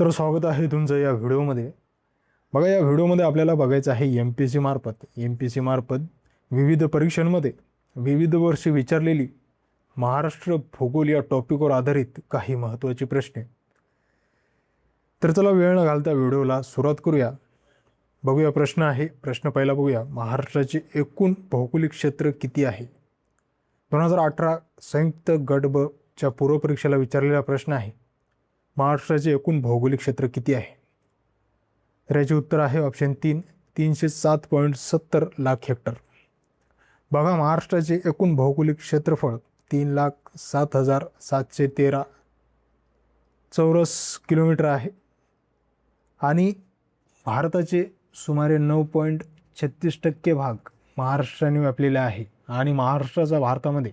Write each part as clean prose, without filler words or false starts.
तर स्वागत आहे तुमचं या व्हिडिओमध्ये. बघा, या व्हिडिओमध्ये आपल्याला बघायचं आहे एम पी सी मार्फत विविध परीक्षांमध्ये विविध वर्षी विचारलेली महाराष्ट्र भूगोल या टॉपिकवर आधारित काही महत्त्वाचे प्रश्न. तर चला वेळ न घालता व्हिडिओला सुरुवात करूया. बघूया प्रश्न आहे. प्रश्न पहिला बघूया. महाराष्ट्राचे एकूण भौगोलिक क्षेत्र किती आहे? 2018 संयुक्त गट ब च्या पूर्वपरीक्षेला विचारलेला प्रश्न आहे. महाराष्ट्राचे एकूण भौगोलिक क्षेत्र किती आहे? तर याचे उत्तर आहे ऑप्शन 3, 307.70 लाख हेक्टर. बघा, महाराष्ट्राचे एकूण भौगोलिक क्षेत्रफळ 3,07,713 चौरस किलोमीटर आहे आणि भारताचे सुमारे 9.36% भाग महाराष्ट्राने व्यापलेले आहे आणि महाराष्ट्राचा भारतामध्ये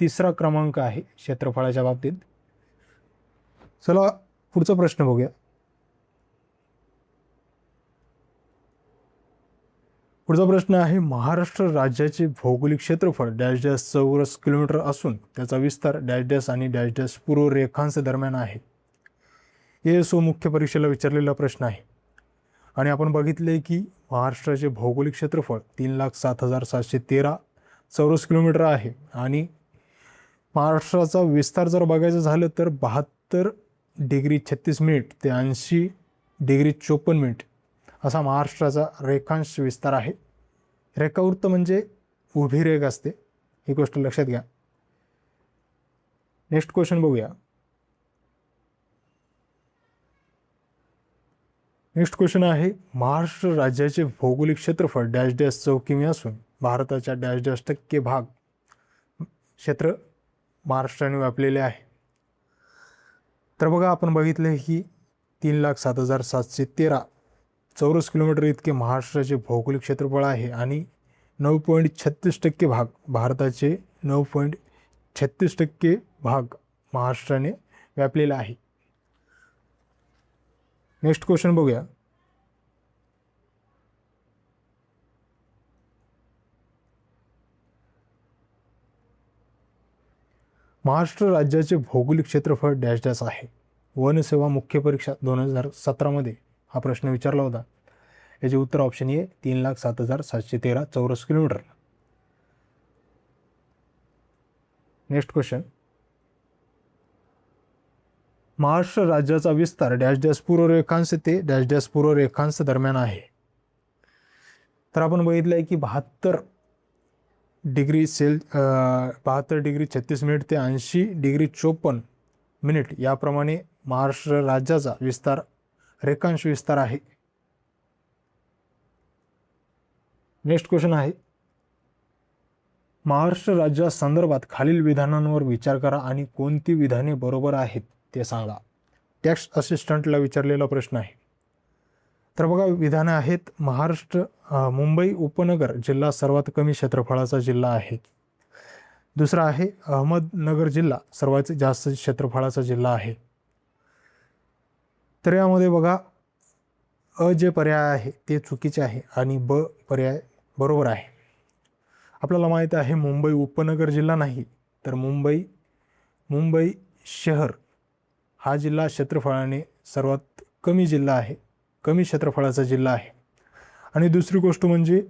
तिसरा क्रमांक आहे क्षेत्रफळाच्या बाबतीत. चला पुढचा प्रश्न बघूया. पुढचा प्रश्न आहे. महाराष्ट्र राज्याचे भौगोलिक क्षेत्रफळ डॅश डॅश चौरस किलोमीटर असून त्याचा विस्तार डॅश डॅश आणि डॅश डॅश पूर्व रेखांश दरम्यान आहे. ASO मुख्य परीक्षेला विचारलेला प्रश्न आहे आणि आपण बघितले की महाराष्ट्राचे भौगोलिक क्षेत्रफळ 3,07,713 चौरस किलोमीटर आहे आणि महाराष्ट्राचा विस्तार जर बघायचं झालं तर 72°36' ते 80°54' असा महाराष्ट्राचा रेखांश विस्तार आहे. रेखावृत्त म्हणजे उभी रेख असते, ही गोष्ट लक्षात घ्या. नेक्स्ट क्वेश्चन बघूया. नेक्स्ट क्वेश्चन आहे. महाराष्ट्र राज्याचे भौगोलिक क्षेत्रफळ डॅश डॅश 4 किमी असून भारताच्या डॅश डॅश टक्के भाग क्षेत्र महाराष्ट्राने व्यापलेले आहे. तर बघा, आपण बघितले की 3,07,713 चौरस किलोमीटर इतके महाराष्ट्राचे भौगोलिक क्षेत्रफळ आहे आणि 9.36% भाग भारताचे 9.36% भाग महाराष्ट्राने व्यापलेला आहे. नेक्स्ट क्वेश्चन बघूया. महाराष्ट्र राज्याचे भौगोलिक क्षेत्रफळ डॅश डॅश आहे. वन सेवा मुख्य परीक्षा 2017 मध्ये हा प्रश्न विचारला होता. याचे उत्तर ऑप्शन ए 3,07,713 चौरस किलोमीटर. Next question. महाराष्ट्र राज्याचा विस्तार डॅश डॅश पूर्व रेखांश ते डॅश डॅश पूर्व रेखांश दरम्यान आहे. तर आपण बघितलंय की 72°36' ते 80°54' याप्रमाणे महाराष्ट्र राज्याचा विस्तार रेखांश विस्तार आहे. नेक्स्ट क्वेश्चन आहे. महाराष्ट्र राज्यासंदर्भात खालील विधानांवर विचार करा आणि कोणती विधाने बरोबर आहेत ते सांगा. टॅक्स असिस्टंटला विचारलेला प्रश्न आहे. तर बघा, विधानं आहेत. मुंबई उपनगर जिल्हा सर्वात कमी क्षेत्रफळाचा जिल्हा आहे. दुसरा आहे अहमदनगर जिल्हा सर्वात जास्त क्षेत्रफळाचा जिल्हा आहे. तर यामध्ये बघा, अ जे पर्याय आहे ते चुकीचे आहे आणि ब पर्याय बरोबर आहे. आपल्याला माहीत आहे मुंबई उपनगर जिल्हा नाही, तर मुंबई शहर हा जिल्हा क्षेत्रफळाने सर्वात कमी जिल्हा आहे, कमी क्षेत्रफळाचा जिल्हा आहे. आणि दुसरी गोष्ट म्हणजे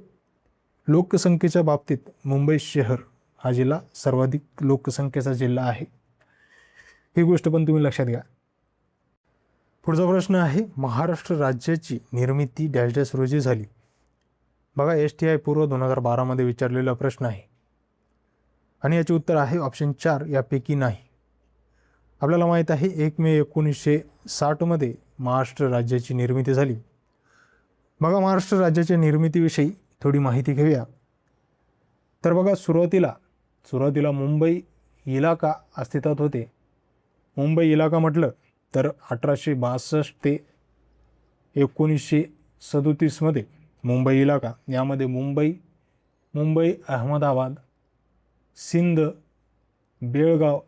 लोकसंख्येच्या बाबतीत मुंबई शहर हा जिल्हा सर्वाधिक लोकसंख्येचा जिल्हा आहे. ही गोष्ट पण तुम्ही लक्षात घ्या. पुढचा प्रश्न आहे. महाराष्ट्र राज्याची निर्मिती डॅश डॅश रोजी झाली. बघा, STI पूर्व 2012 मध्ये विचारलेला प्रश्न आहे आणि याचे उत्तर आहे ऑप्शन 4 यापैकी नाही. आपल्याला माहीत आहे 1 मे 1960 मध्ये महाराष्ट्र राज्याची निर्मिती झाली. बघा, महाराष्ट्र राज्याच्या निर्मितीविषयी थोडी माहिती घेऊया. तर बघा, सुरुवातीला मुंबई इलाका अस्तित्वात होते. मुंबई इलाका म्हटलं तर 1862 ते 1937 मध्ये मुंबई इलाका, यामध्ये मुंबई अहमदाबाद, सिंध, बेळगाव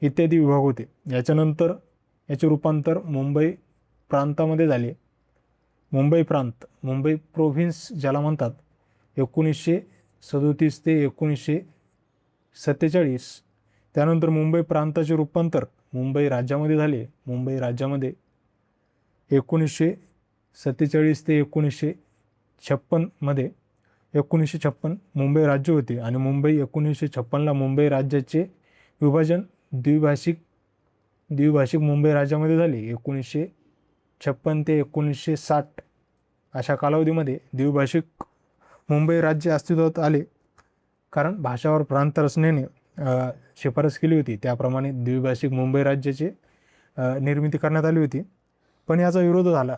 इत्यादी विभाग होते. याच्यानंतर याचे रूपांतर मुंबई प्रांतामध्ये झाले. मुंबई प्रांत, मुंबई प्रोव्हिन्स ज्याला म्हणतात, 1937 ते 1947. त्यानंतर मुंबई प्रांताचे रूपांतर मुंबई राज्यामध्ये झाले. मुंबई राज्यामध्ये 1947 ते 1956 1956 मुंबई राज्य होते आणि मुंबई 1956ला मुंबई राज्याचे विभाजन द्विभाषिक मुंबई राज्यामध्ये झाले. 1956 ते 1960 अशा कालावधीमध्ये द्विभाषिक मुंबई राज्य अस्तित्वात आले, कारण भाषावर प्रांत रचनेने शिफारस केली होती. त्याप्रमाणे द्विभाषिक मुंबई राज्याची निर्मिती करण्यात आली होती. पण याचा विरोध झाला.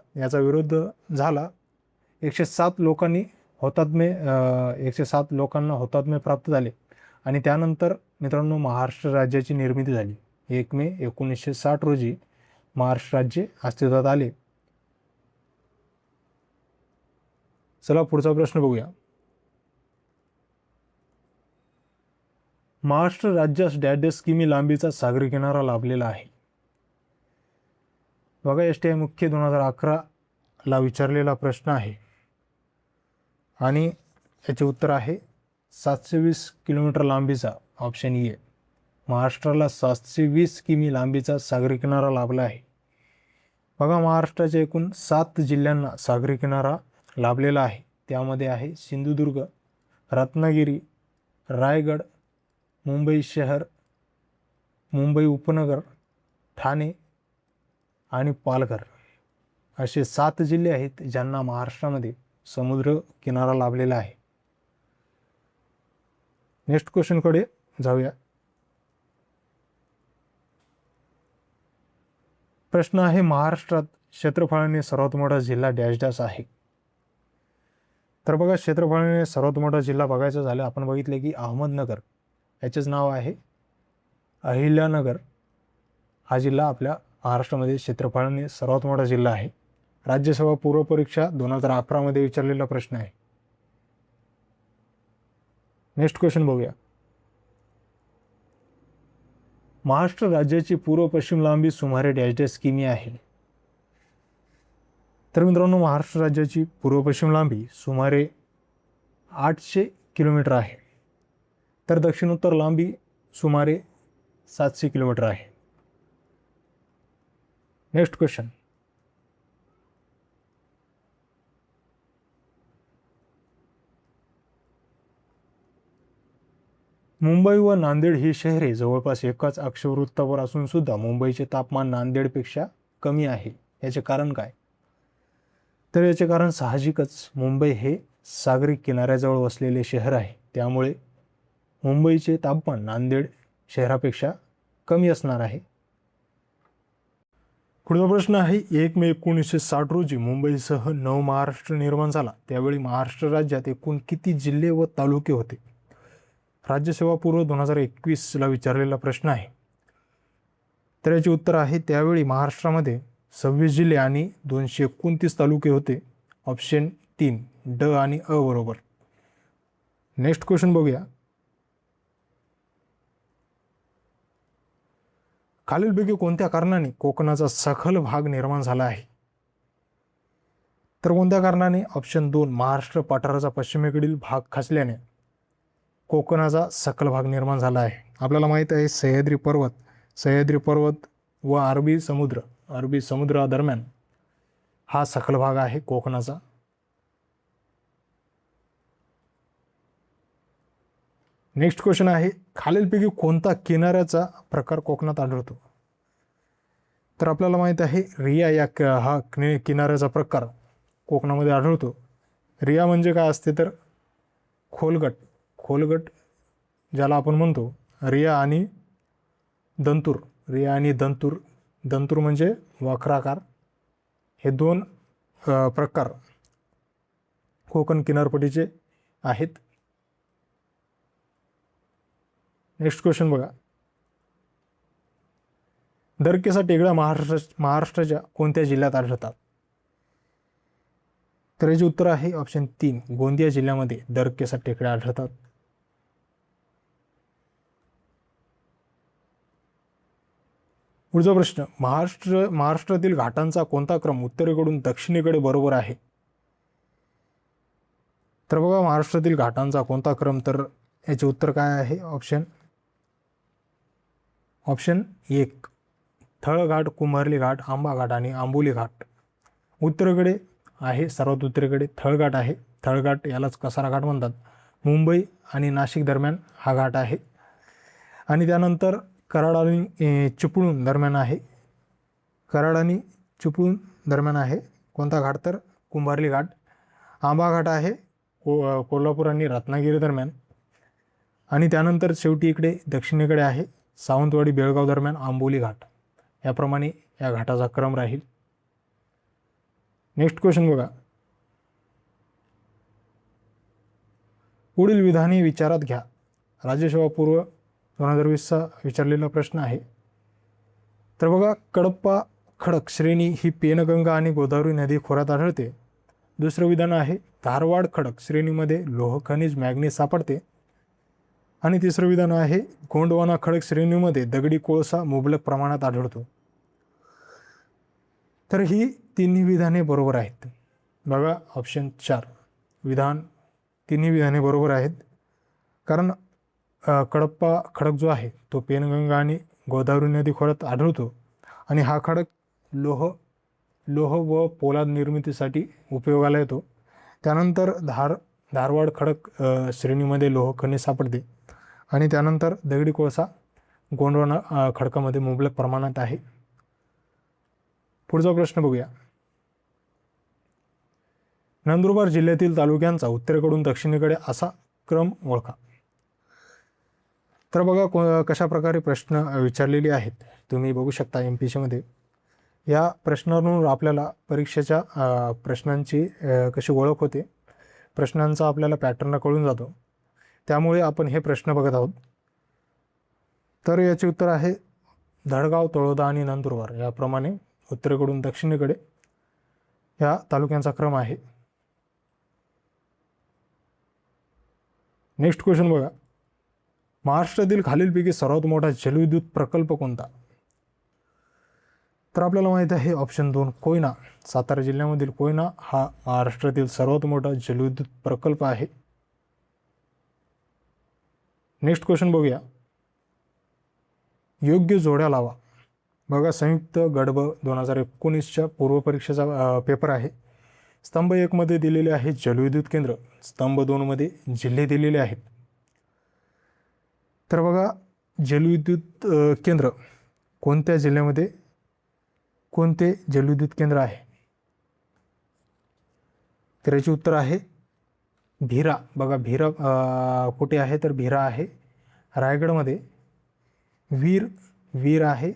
107 लोकांना हुतात्मे प्राप्त झाले आणि त्यानंतर मित्रांनो महाराष्ट्र राज्याची निर्मिती झाली. 1 मे 1960 रोजी महाराष्ट्र राज्य अस्तित्वात आले. चला पुढचा प्रश्न बघूया. महाराष्ट्र राज्यास डॅश किमी लांबीचा सागरी किनारा लाभलेला आहे. बघा, STI मुख्य 2011ला विचारलेला प्रश्न आहे आणि याचे उत्तर आहे 720 किलोमीटर लांबीचा. Option A. महाराष्ट्राला 720 किमी लांबीचा सागरी किनारा लाभला आहे. बघा, महाराष्ट्राच्या एकूण 7 जिल्ह्यांना सागरी किनारा लाभलेला आहे. त्यामध्ये आहे सिंधुदुर्ग, रत्नागिरी, रायगड, मुंबई शहर, मुंबई उपनगर, ठाणे आणि पालघर असे 7 जिल्हे आहेत ज्यांना महाराष्ट्रामध्ये समुद्र किनारा लाभलेला आहे. नेक्स्ट क्वेश्चनकडे जाऊया. प्रश्न आहे, महाराष्ट्रात क्षेत्रफळाने सर्वात मोठा जिल्हा डॅश आहे. तर बघा, क्षेत्रफळाने सर्वात मोठा जिल्हा बघायचा झाला, आपण बघितले की अहमदनगर, याचेच नाव आहे अहिल्यानगर. हा जिल्हा आपल्या महाराष्ट्रामध्ये क्षेत्रफळाने सर्वात मोठा जिल्हा आहे. राज्यसेवा पूर्व परीक्षा 2011 विचारलेला प्रश्न आहे. नेक्स्ट क्वेश्चन बघूया. महाराष्ट्र राज्याची पूर्व पश्चिम लांबी सुमारे डॅश किमी आहे. तर मित्रांनो, महाराष्ट्र राज्याची पूर्व पश्चिम लांबी सुमारे 800 किलोमीटर आहे. तर दक्षिणोत्तर लांबी सुमारे 700 किलोमीटर आहे. Next question. मुंबई व नांदेड ही शहरे जवळपास एकाच अक्षवृत्तावर असून सुद्धा मुंबईचे तापमान नांदेडपेक्षा कमी आहे. याचे कारण काय? तर याचे कारण साहजिकच मुंबई हे सागरी किनाऱ्याजवळ वसलेले शहर आहे. त्यामुळे मुंबईचे तापमान नांदेड शहरापेक्षा कमी असणार आहे. पुढचा प्रश्न आहे, 1 मे 1960 रोजी मुंबईसह नवमहाराष्ट्र निर्माण झाला. त्यावेळी महाराष्ट्र राज्यात एकूण किती जिल्हे व तालुके होते? राज्यसेवा पूर्व 2021ला विचारलेला प्रश्न आहे. तर याचे उत्तर आहे, त्यावेळी महाराष्ट्रामध्ये 26 जिल्हे आणि 229 तालुके होते. ऑप्शन 3 ड आणि अ बरोबर. नेक्स्ट क्वेश्चन बघूया. खालीलपैकी कोणत्या कारणाने कोकणाचा सखल भाग निर्माण झाला आहे? तर कोणत्या कारणाने? ऑप्शन 2 महाराष्ट्र पठाराचा पश्चिमेकडील भाग खचल्याने कोकणाचा सखल भाग निर्माण झाला आहे. आपल्याला माहीत आहे सह्याद्री पर्वत व अरबी समुद्रादरम्यान हा सखल भाग आहे कोकणाचा. नेक्स्ट क्वेश्चन आहे, खालीलपैकी कोणता किनाऱ्याचा प्रकार कोकणात आढळतो? तर आपल्याला माहीत आहे रिया हा किनाऱ्याचा प्रकार कोकणामध्ये आढळतो. रिया म्हणजे काय असते? तर खोलगट ज्याला आपण म्हणतो रिया आणि दंतूर म्हणजे वक्राकार. हे 2 प्रकार कोकण किनारपट्टीचे आहेत. नेक्स्ट क्वेश्चन बघा. दरकेसा टेकड्या महाराष्ट्राच्या कोणत्या जिल्ह्यात आढळतात? तर याचे उत्तर आहे ऑप्शन 3 गोंदिया जिल्ह्यामध्ये दरकेसा टेकड्या आढळतात. पुढचा प्रश्न, महाराष्ट्रातील घाटांचा कोणता क्रम उत्तरेकडून दक्षिणेकडे बरोबर आहे? तर बघा, महाराष्ट्रातील घाटांचा कोणता क्रम? तर याचे उत्तर काय आहे? ऑप्शन 1 थळघाट, कुंभार्ली घाट, आंबा घाट आणि आंबोली घाट. उत्तरेकडे आहे, सर्वात उत्तरेकडे थळघाट आहे. थळघाट यालाच कसारा घाट म्हणतात. मुंबई आणि नाशिक दरम्यान हा घाट आहे. आणि त्यानंतर कराड आणि चिपळूण दरम्यान आहे. कराड आणि चिपळूण दरम्यान आहे कोणता घाट, तर कुंभार्ली घाट. आंबा घाट आहे कोल्हापूर आणि रत्नागिरी दरम्यान. आणि त्यानंतर शेवटी इकडे दक्षिणेकडे आहे सावंतवाडी बेळगाव दरम्यान आंबोली घाट. याप्रमाणे या घाटाचा क्रम राहील. नेक्स्ट क्वेश्चन बघा. पुढील विधाने विचारात घ्या. राज्यसेवा पूर्व 2020चा विचारलेला प्रश्न आहे. तर बघा, कडप्पा खडक श्रेणी ही पेनगंगा आणि गोदावरी नदी खोऱ्यात आढळते. दुसरं विधान आहे, धारवाड खडक श्रेणीमध्ये लोह खनिज मॅग्नीज सापडते. आणि तिसरं विधान आहे, गोंडवाना खडक श्रेणीमध्ये दगडी कोळसा मुबलक प्रमाणात आढळतो. तर ही तिन्ही विधाने बरोबर आहेत. बघा ऑप्शन 4 तिन्ही विधाने बरोबर आहेत. कारण कडप्पा खडक जो आहे तो पेनगंगा आणि गोदावरी नदी खोऱ्यात आढळतो. आणि हा खडक लोह व पोलाद निर्मितीसाठी उपयोगाला येतो. त्यानंतर धारवाड खडक श्रेणीमध्ये लोह खनिज सापडते. आणि त्यानंतर दगडी कोळसा गोंडवाना खडकामध्ये मुबलक प्रमाणात आहे. पुढचा प्रश्न बघूया. नंदुरबार जिल्ह्यातील तालुक्यांचा उत्तरेकडून दक्षिणेकडे असा क्रम ओळखा. तर बघा कशा प्रकारे प्रश्न विचारलेले आहेत तुम्ही बघू शकता MPSCमध्ये. या प्रश्नावरून आपल्याला परीक्षेच्या प्रश्नांची कशी ओळख होते, प्रश्नांचा आपल्याला पॅटर्न कळून जातो. त्यामुळे आपण हे प्रश्न बघत आहोत. तर याचे उत्तर आहे धडगाव, तळोदा आणि नंदुरबार. याप्रमाणे उत्तरेकडून दक्षिणेकडे या तालुक्यांचा क्रम आहे. नेक्स्ट क्वेश्चन बघा. महाराष्ट्रातील खालीलपैकी सर्वात मोठा जलविद्युत प्रकल्प कोणता. तर आपल्याला माहित आहे ऑप्शन 2 कोयना. सातारा जिल्ह्यामधील कोयना हा महाराष्ट्रातील सर्वात मोठा जलविद्युत प्रकल्प आहे. नेक्स्ट क्वेश्चन बघूया. योग्य जोड्या लावा. बघा, संयुक्त गडब 2019च्या पूर्वपरीक्षेचा पेपर आहे. स्तंभ 1 मध्ये दिलेले आहे जलविद्युत केंद्र, स्तंभ 2 मध्ये जिल्हे दिलेले आहेत. तर बघा, जलविद्युत केंद्र कोणत्या जिल्ह्यामध्ये कोणते जलविद्युत केंद्र आहे, तर याचे उत्तर आहे भीरा. बघा, भीरा कुठे आहे, तर भीरा आहे रायगडमध्ये. वीर आहे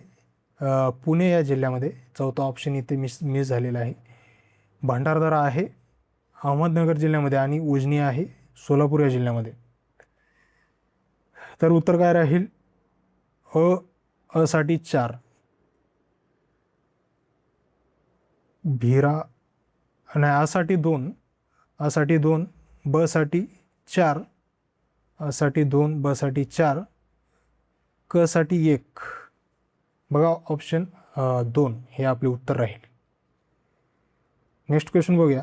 पुणे या जिल्ह्यामध्ये. चौथा ऑप्शन इथे मिस झालेला आहे. भंडारदरा आहे अहमदनगर जिल्ह्यामध्ये. आणि उजनी आहे सोलापूर या जिल्ह्यामध्ये. तर उत्तर काय राहील, साठी 4 भीरा, आणि आसाठी 2, साठी 2, ब साठी 4, साठी 2, ब साठी 4, क साठी 1. बघा ऑप्शन 2 हे आपले उत्तर राहील. नेक्स्ट क्वेश्चन बघूया.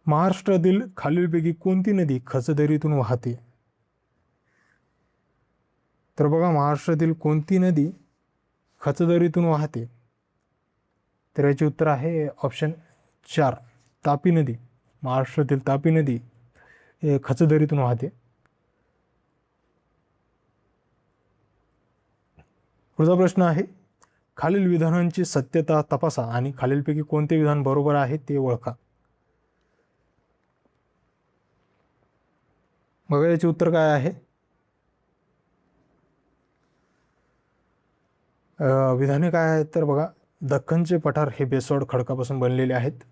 महाराष्ट्रातील खालीलपैकी कोणती नदी खचदरीतून वाहते. तर बघा, महाराष्ट्रातील कोणती नदी खचदरीतून वाहते, तर याचे उत्तर आहे ऑप्शन 4 तापी नदी. महाराष्ट्रातील तापी नदी खचदरीतून वाहते. पुढचा प्रश्न आहे, खालील विधानांची सत्यता तपासा आणि खालीलपैकी कोणते विधान बरोबर आहे ते ओळखा. बघा, याचे उत्तर काय आहे. विधाने काय आहेत, तर बघा, दख्खनचे पठार हे बेसॉल्ट खडकापासून बनलेले आहेत.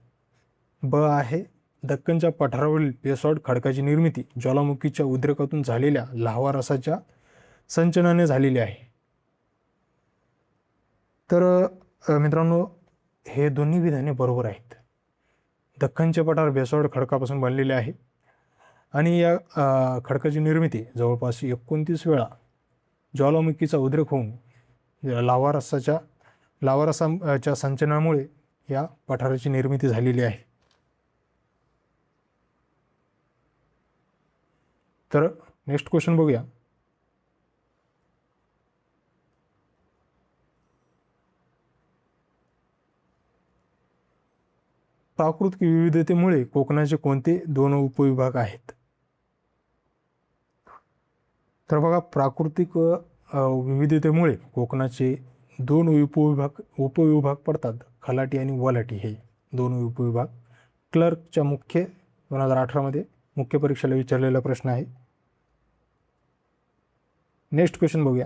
ब आहे, दख्खनच्या पठारावरील बेसॉल्ट खडकाची निर्मिती ज्वालामुखीच्या उद्रेकातून झालेल्या लाव्हा रसाच्या संचनाने झालेली आहे. तर मित्रांनो, हे दोन्ही विधाने बरोबर आहेत. दख्खनचे पठार बेसॉल्ट खडकापासून बनलेले आहे आणि या खडकाची निर्मिती जवळपास 29 वेळा ज्वालामुखीचा उद्रेक होऊन लाव्हा रसाच्या संचनामुळे या पठाराची निर्मिती झालेली आहे. तर नेक्स्ट क्वेश्चन बघूया. प्राकृतिक विविधतेमुळे कोकणाचे कोणते दोन उपविभाग आहेत? तर बघा, प्राकृतिक विविधतेमुळे कोकणाचे दोन उपविभाग पडतात, खलाटी आणि वलाटी हे दोन उपविभाग. क्लर्कच्या मुख्य 2018 मध्ये मुख्य परीक्षेला विचारलेला प्रश्न आहे. नेक्स्ट क्वेश्चन बघूया.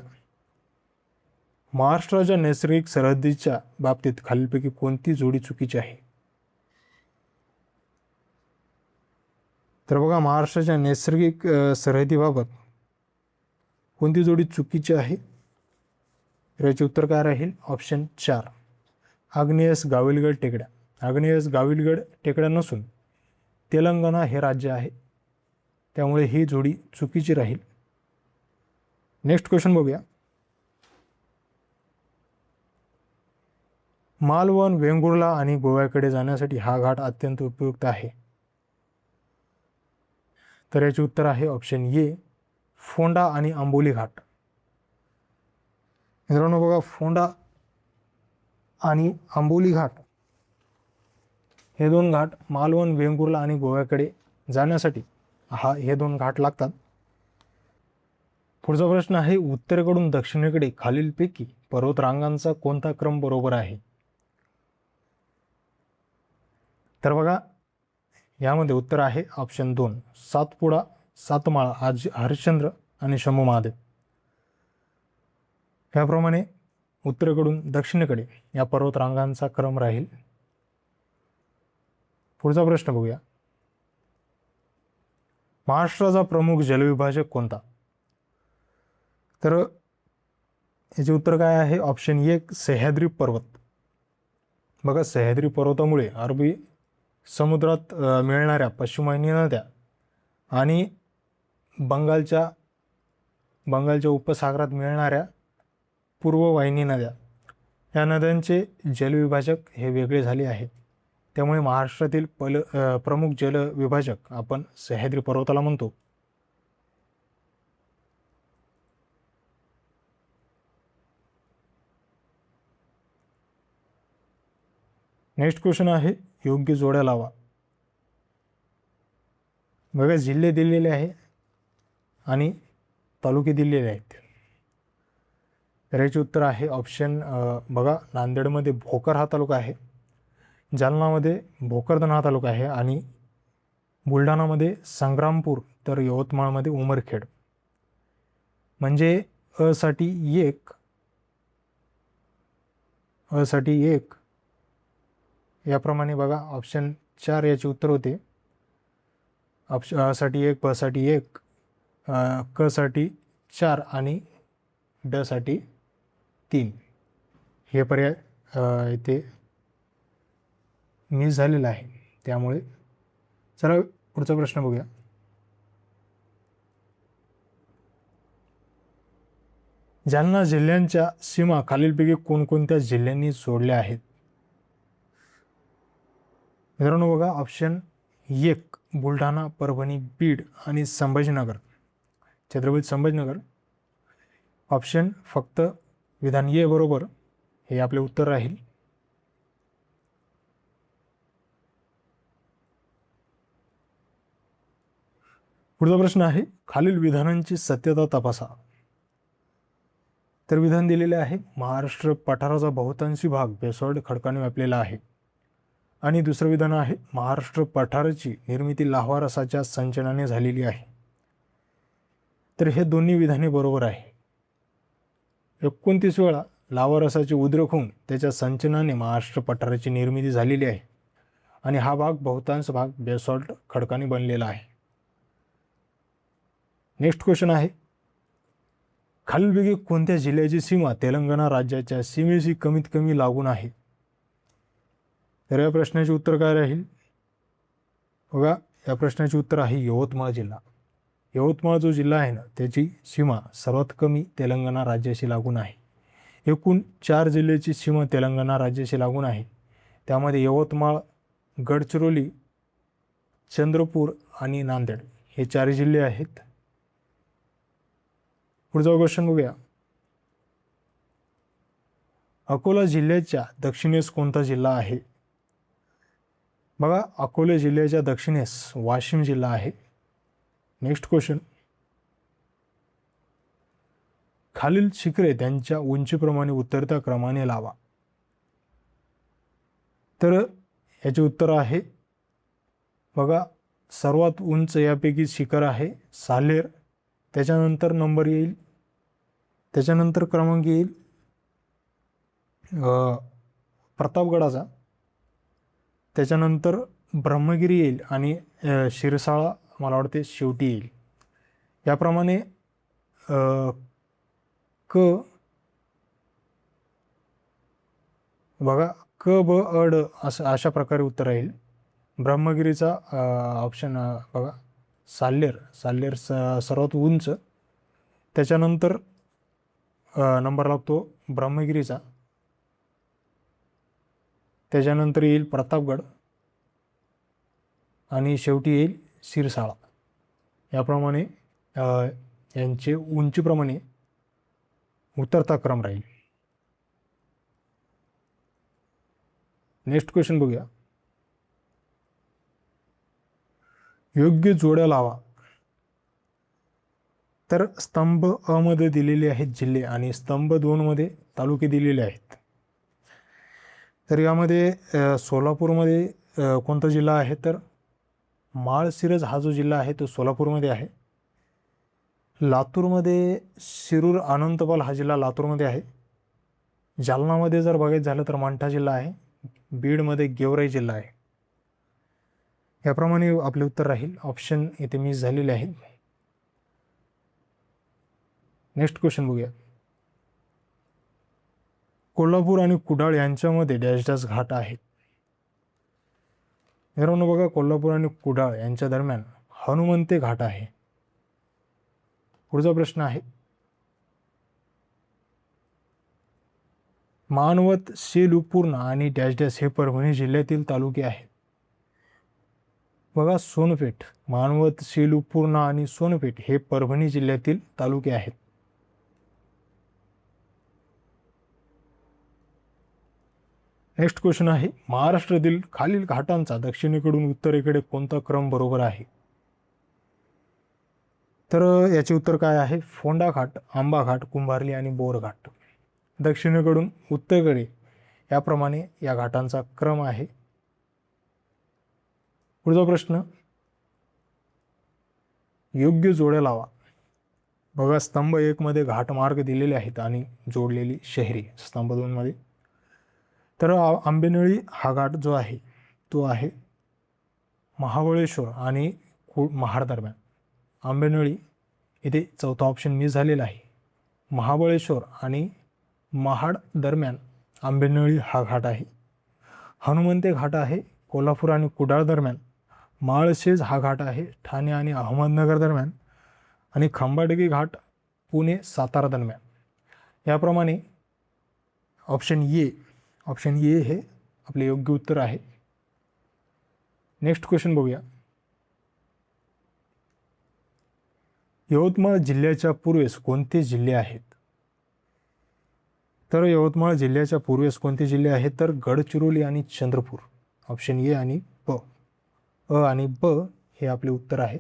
महाराष्ट्राच्या नैसर्गिक सरहद्दीच्या बाबतीत खालीलपैकी कोणती जोडी चुकीची आहे? तर बघा, महाराष्ट्राच्या नैसर्गिक सरहद्दीबाबत कोणती जोडी चुकीची आहे? तर याचे उत्तर काय राहील? ऑप्शन 4, आग्नेयस गाविलगड टेकड्या. आग्नेयस गाविलगड टेकड्या नसून तेलंगणा हे राज्य आहे, त्यामुळे ही जोडी चुकीची राहील. नेक्स्ट क्वेश्चन बघूया. मालवण, वेंगुर्ला आणि गोव्याकडे जाण्यासाठी हा घाट अत्यंत उपयुक्त आहे. तर याचे उत्तर आहे ऑप्शन ए, फोंडा आणि आंबोली घाट. मित्रांनो बघा, फोंडा आणि आंबोली घाट हे दोन घाट मालवण, वेंगुर्ला आणि गोव्याकडे जाण्यासाठी हे दोन घाट लागतात. पुढचा प्रश्न आहे, उत्तरेकडून दक्षिणेकडे खालीलपैकी पर्वतरांगांचा कोणता क्रम बरोबर आहे? तर बघा, यामध्ये उत्तर आहे ऑप्शन 2, सातपुडा, सातमाळा, हरिश्चंद्र आणि शंभू महादेव. याप्रमाणे उत्तरेकडून दक्षिणेकडे या पर्वतरांगांचा क्रम राहील. पुढचा प्रश्न बघूया. महाराष्ट्राचा प्रमुख जलविभाजक कोणता? तर याचे उत्तर काय आहे? ऑप्शन 1, सह्याद्री पर्वत. बघा, सह्याद्री पर्वतामुळे अरबी समुद्रात मिळणाऱ्या पश्चिम वाहिनी नद्या आणि बंगालच्या उपसागरात मिळणाऱ्या पूर्व वाहिनी नद्या, या नद्यांचे जलविभाजक हे वेगळे झाले आहेत. त्यामुळे महाराष्ट्रातील प्रमुख जलविभाजक आपण सह्याद्री पर्वताला म्हणतो. नेक्स्ट क्वेश्चन आहे, योग्य जोड्या लावा. बघा, जिल्हे दिलेले आहे आणि तालुके दिलेले आहेत. तर याचे उत्तर आहे ऑप्शन बघा, नांदेडमध्ये भोकर हा तालुका आहे, जालनामध्ये भोकरदन हा तालुका आहे आणि बुलढाणामध्ये संग्रामपूर, तर यवतमाळमध्ये उमरखेड. म्हणजे अ साठी एक याप्रमाणे बघा, ऑप्शन 4 याचे उत्तर होते. ऑप्शन अ साठी 1, ब साठी 1, क साठी 4 आणि ड साठी 3 हे पर्याय इथे मिस झालेला आहे. त्यामुळे चला पुढचा प्रश्न बघूया. जालना जिल्ह्यांच्या सीमा खालीलपैकी कोणकोणत्या जिल्ह्यांनी जोडल्या आहेत? मित्रांनो बघा, ऑप्शन 1 बुलढाणा, परभणी, बीड आणि संभाजीनगर, छत्रपती संभाजीनगर. ऑप्शन फक्त विधान ए बरोबर हे आपले उत्तर राहील. पुढचा प्रश्न आहे, खालील विधानांची सत्यता तपासा. तर विधान दिलेले आहे, महाराष्ट्र पठाराचा बहुतांशी भाग बेसॉल्ट खडकाने व्यापलेला आहे. आणि दुसरं विधान आहे, महाराष्ट्र पठाराची निर्मिती लाव्हा रसाच्या संचयनाने झालेली आहे. तर हे दोन्ही विधाने बरोबर आहे. 29 वेळा लाव्हा रसाचे उद्रेक होऊन त्याच्या संचयनाने महाराष्ट्र पठाराची निर्मिती झालेली आहे आणि हा बहुतांश भाग बेसॉल्ट खडकाने बनलेला आहे. नेक्स्ट क्वेश्चन आहे, खालीलपैकी कोणत्या जिल्ह्याची सीमा तेलंगणा राज्याच्या सीमेशी कमीत कमी लागून आहे? तर या प्रश्नाचे उत्तर काय राहील? बघा, या प्रश्नाचे उत्तर आहे यवतमाळ जिल्हा. यवतमाळ जो जिल्हा आहे ना, त्याची सीमा सर्वात कमी तेलंगणा राज्याशी लागून आहे. एकूण 4 जिल्ह्याची सीमा तेलंगणा राज्याशी लागून आहे. त्यामध्ये यवतमाळ, गडचिरोली, चंद्रपूर आणि नांदेड हे 4 जिल्हे आहेत. पुढचा क्वेश्चन बघूया. अकोला जिल्ह्याच्या दक्षिणेस कोणता जिल्हा आहे? बघा, अकोले जिल्ह्याच्या दक्षिणेस वाशिम जिल्हा आहे. नेक्स्ट क्वेश्चन, खालील शिखरे त्यांच्या उंचीप्रमाणे उतरत्या क्रमाने लावा. तर याचे उत्तर आहे, बघा, सर्वात उंच यापैकी शिखर आहे साल्हेर, त्याच्यानंतर नंबर येईल, त्याच्यानंतर क्रमांक येईल प्रतापगडाचा, त्याच्यानंतर ब्रह्मगिरी येईल आणि शिरसाळा मला वाटते शेवटी येईल. याप्रमाणे क बघा, क ब अ ड असं अशा प्रकारे उत्तर येईल. ब्रह्मगिरीचा ऑप्शन बघा, साल्हेर सर्वात उंच, त्याच्यानंतर नंबर लागतो ब्रह्मगिरीचा, त्याच्यानंतर येईल प्रतापगड आणि शेवटी येईल शिरसाळा. याप्रमाणे यांचे उंचीप्रमाणे उतरता क्रम राहील. नेक्स्ट क्वेश्चन बघूया, योग्य जोड्या लावा. तर स्तंभ अ मध्ये दिलेले आहेत जिल्हे आणि स्तंभ 2 मध्ये तालुके दिलेले आहेत. तर यामध्ये सोलापूरमध्ये कोणता जिल्हा आहे, तर माळशिरस हा जो जिल्हा आहे तो सोलापूरमध्ये आहे. लातूरमध्ये शिरूर अनंतपाल हा जिल्हा लातूरमध्ये आहे. जालनामध्ये जर बघायचं झालं तर मंठा जिल्हा आहे. बीडमध्ये गेवराई जिल्हा आहे. याप्रमाणे आपले उत्तर राहील. ऑप्शन इथे मिस झालेले आहेत. नेक्स्ट क्वेश्चन बघूया, कोल्हापूर आणि कुडाळ यांच्यामध्ये डॅश डॅश घाट आहेत. मित्रांनो बघा, कोल्हापूर आणि कुडाळ यांच्या दरम्यान हनुमंते घाट आहे. पुढचा प्रश्न आहे, मानवत, सेलू, पूर्णा आणि डॅश डॅश हे परभणी जिल्ह्यातील तालुके आहेत. बघा, सोनपेठ, मानवत, सेलू, पूर्णा आणि सोनपेठ हे परभणी जिल्ह्यातील तालुके आहेत. नेक्स्ट क्वेश्चन आहे, महाराष्ट्रातील खालील घाटांचा दक्षिणेकडून उत्तरेकडे कोणता क्रम बरोबर आहे. तर याचे उत्तर काय आहे, फोंडा घाट, आंबा घाट, कुंभारली आणि बोर घाट. दक्षिणेकडून उत्तरेकडे याप्रमाणे या घाटांचा क्रम आहे. पुढचा प्रश्न, योग्य जोड्या लावा. बघा, स्तंभ 1 मध्ये घाटमार्ग दिलेले आहेत आणि जोडलेली शहरी. स्तंभ 2 मध्ये तर आंबेनळी हा घाट जो आहे तो आहे महाबळेश्वर आणि महाड दरम्यान. आंबेनळी इथे चौथा ऑप्शन मिस झालेला आहे. महाबळेश्वर आणि महाड दरम्यान आंबेनळी हा घाट आहे. हनुमंते घाट आहे कोल्हापूर आणि कुडाळ दरम्यान. माळशेज हा घाट आहे ठाणे आणि अहमदनगर दरम्यान. आणि खंबाटकी घाट पुणे सातारा दरम्यान. याप्रमाणे ऑप्शन ए हे आपले योग्य उत्तर आहे. नेक्स्ट क्वेश्चन बघूया, यवतमाळ जिल्ह्याच्या पूर्वेस कोणते जिल्हे आहेत. तर यवतमाळ जिल्ह्याच्या पूर्वेस कोणते जिल्हे आहेत, तर गडचिरोली आणि चंद्रपूर. ऑप्शन ए आणि ब, अ आणि ब हे आपले उत्तर आहे.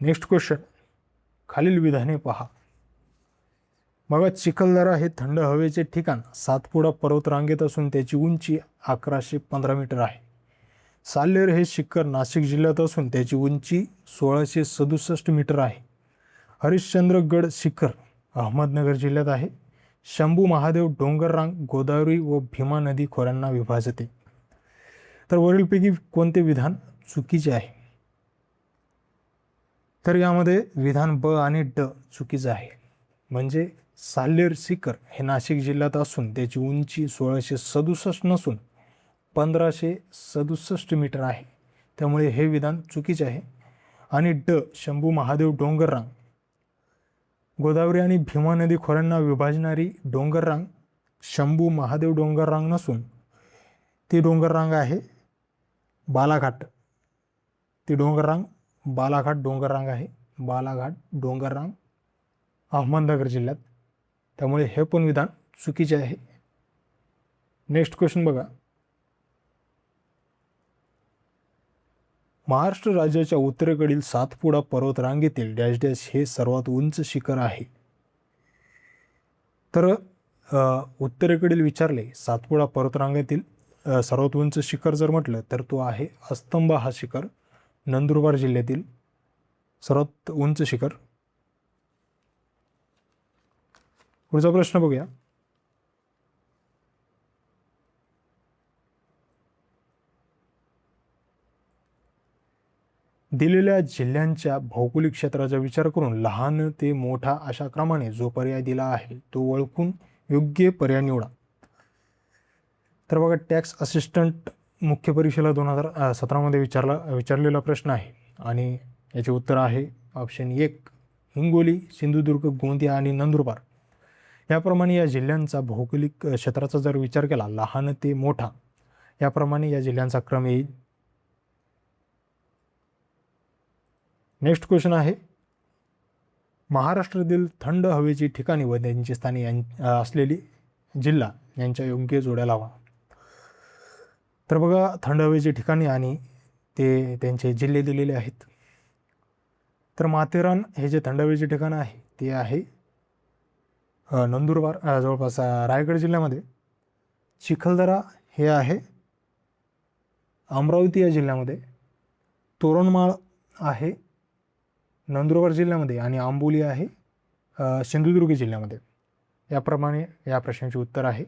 नेक्स्ट क्वेश्चन, खालील विधाने पहा. बघा, चिखलदरा हे थंड हवेचे ठिकाण सातपुडा पर्वतरांगेत असून त्याची उंची 1115 मीटर आहे. साल्हेर हे शिखर नाशिक जिल्ह्यात असून त्याची उंची 1667 मीटर आहे. हरिश्चंद्रगड शिखर अहमदनगर जिल्ह्यात आहे. शंभू महादेव डोंगररांग गोदावरी व भीमा नदी खोऱ्यांना विभाजते. तर वरीलपैकी कोणते विधान चुकीचे आहे. तर यामध्ये विधान ब आणि ड चुकीचं आहे. म्हणजे साल्हेर शिखर हे नाशिक जिल्ह्यात असून त्याची उंची 1667 नसून 1567 मीटर आहे. त्यामुळे हे विधान चुकीचे आहे. आणि ड शंभू महादेव डोंगररांग गोदावरी आणि भीमा नदी खोऱ्यांना विभाजणारी डोंगररांग शंभू महादेव डोंगररांग नसून ती डोंगररांग आहे बालाघाट. ती डोंगररांग बालाघाट डोंगररांग आहे. बालाघाट डोंगररांग अहमदनगर जिल्ह्यात. त्यामुळे हे पण विधान चुकीचे आहे. नेक्स्ट क्वेश्चन बघा, महाराष्ट्र राज्याच्या उत्तरेकडील सातपुडा पर्वतरांगेतील डॅश डॅश हे सर्वात उंच शिखर आहे. तर उत्तरेकडील विचारले सातपुडा पर्वतरांगेतील सर्वात उंच शिखर जर म्हटलं तर तो आहे अस्तंबा हा शिखर, नंदुरबार जिल्ह्यातील सर्वात उंच शिखर. पुढचा प्रश्न बघूया, दिलेल्या जिल्ह्यांच्या भौगोलिक क्षेत्राचा विचार करून लहान ते मोठा अशा क्रमाने जो पर्याय दिला आहे तो ओळखून योग्य पर्याय निवडा. तर बघा, टॅक्स असिस्टंट मुख्य परीक्षेला 2017मध्ये विचारलेला प्रश्न आहे आणि याचे उत्तर आहे ऑप्शन 1 हिंगोली, सिंधुदुर्ग, गोंदिया आणि नंदुरबार. याप्रमाणे या जिल्ह्यांचा भौगोलिक क्षेत्राचा जर विचार केला लहान ते मोठा, याप्रमाणे या जिल्ह्यांचा क्रम येईल. नेक्स्ट क्वेश्चन आहे, महाराष्ट्रातील थंड हवेची ठिकाणी व त्यांची स्थाने असलेली जिल्हा यांच्या योग्य जोड्या लावा. तर बघा, थंड हवेची ठिकाणी आणि ते त्यांचे जिल्हे दिलेले आहेत. तर माथेरान हे जे थंड हवेचे ठिकाण आहे ते आहे नंदुरबार जवळपास रायगड जिल्ह्यामध्ये. चिखलदरा हे आहे अमरावती या जिल्ह्यामध्ये. तोरणमाळ आहे नंदुरबार जिल्ह्यामध्ये आणि आंबोली आहे सिंधुदुर्ग जिल्ह्यामध्ये. याप्रमाणे या प्रश्नाचे उत्तर आहे.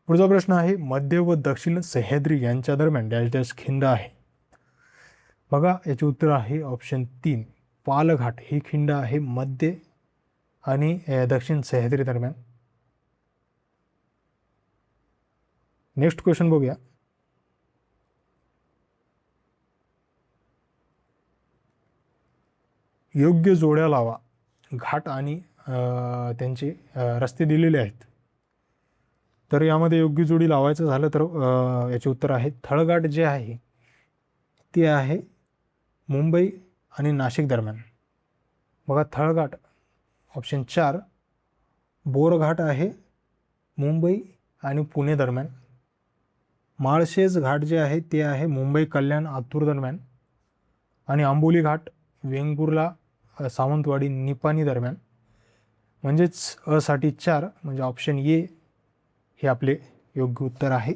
पुढचा प्रश्न आहे, मध्य व दक्षिण सह्याद्री यांच्या दरम्यान डॅश डॅश खिंड आहे. बघा, याचे उत्तर आहे ऑप्शन 3 पालघाट ही खिंड आहे मध्य आणि दक्षिण सह्याद्री दरम्यान. नेक्स्ट क्वेश्चन बघूया, योग्य जोड्या लावा. घाट आणि त्यांचे रस्ते दिलेले आहेत. तर यामध्ये योग्य जोडी लावायचं झालं तर याचे उत्तर आहे थळघाट जे आहे ते आहे मुंबई आणि नाशिक दरम्यान. बघा, थळघाट ऑप्शन 4 बोरघाट आहे मुंबई आणि पुणे दरम्यान. माळशेज घाट जे आहे ते आहे मुंबई कल्याण आतूर दरम्यान. आणि आंबोली घाट वेंगुर्ला सावंतवाडी निपाणी दरम्यान. म्हणजेच साठी 4 म्हणजे ऑप्शन ए हे आपले योग्य उत्तर आहे.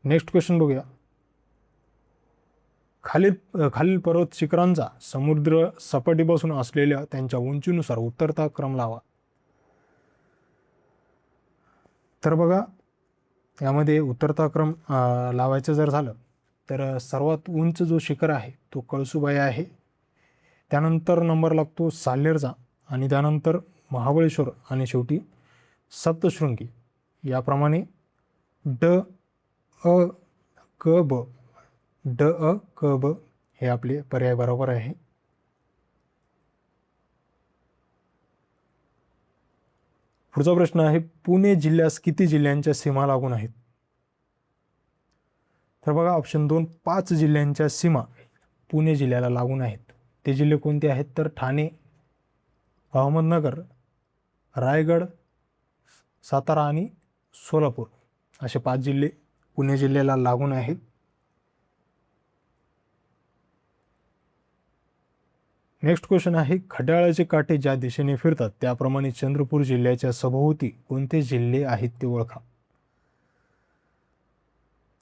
नेक्स्ट क्वेश्चन बघूया, खालील पर्वत शिखरांचा समुद्र सपाटीपासून असलेल्या त्यांच्या उंचीनुसार उतरता क्रम लावा. तर बघा, यामध्ये उतरता क्रम लावायचं जर झालं तर सर्वात उंच जो शिखर आहे तो कळसुबाई आहे. त्यानंतर नंबर लागतो साल्हेरचा आणि त्यानंतर महाबळेश्वर आणि शेवटी सप्तशृंगी. याप्रमाणे ड अ क ब ड अ क ब हे आपले पर्याय बरोबर आहे. पुढचा प्रश्न आहे, पुणे जिल्ह्यास किती जिल्ह्यांच्या सीमा लागून आहेत. तर बघा, ऑप्शन 2 5 जिल्ह्यांच्या सीमा पुणे जिल्ह्याला लागून आहेत. ते जिल्हे कोणते आहेत तर ठाणे, अहमदनगर, रायगड, सातारा आणि सोलापूर असे 5 जिल्हे पुणे जिल्ह्याला लागून आहेत. नेक्स्ट क्वेश्चन आहे, घड्याळाचे काटे ज्या दिशेने फिरतात त्याप्रमाणे चंद्रपूर जिल्ह्याच्या सभोवती कोणते जिल्हे आहेत ते ओळखा.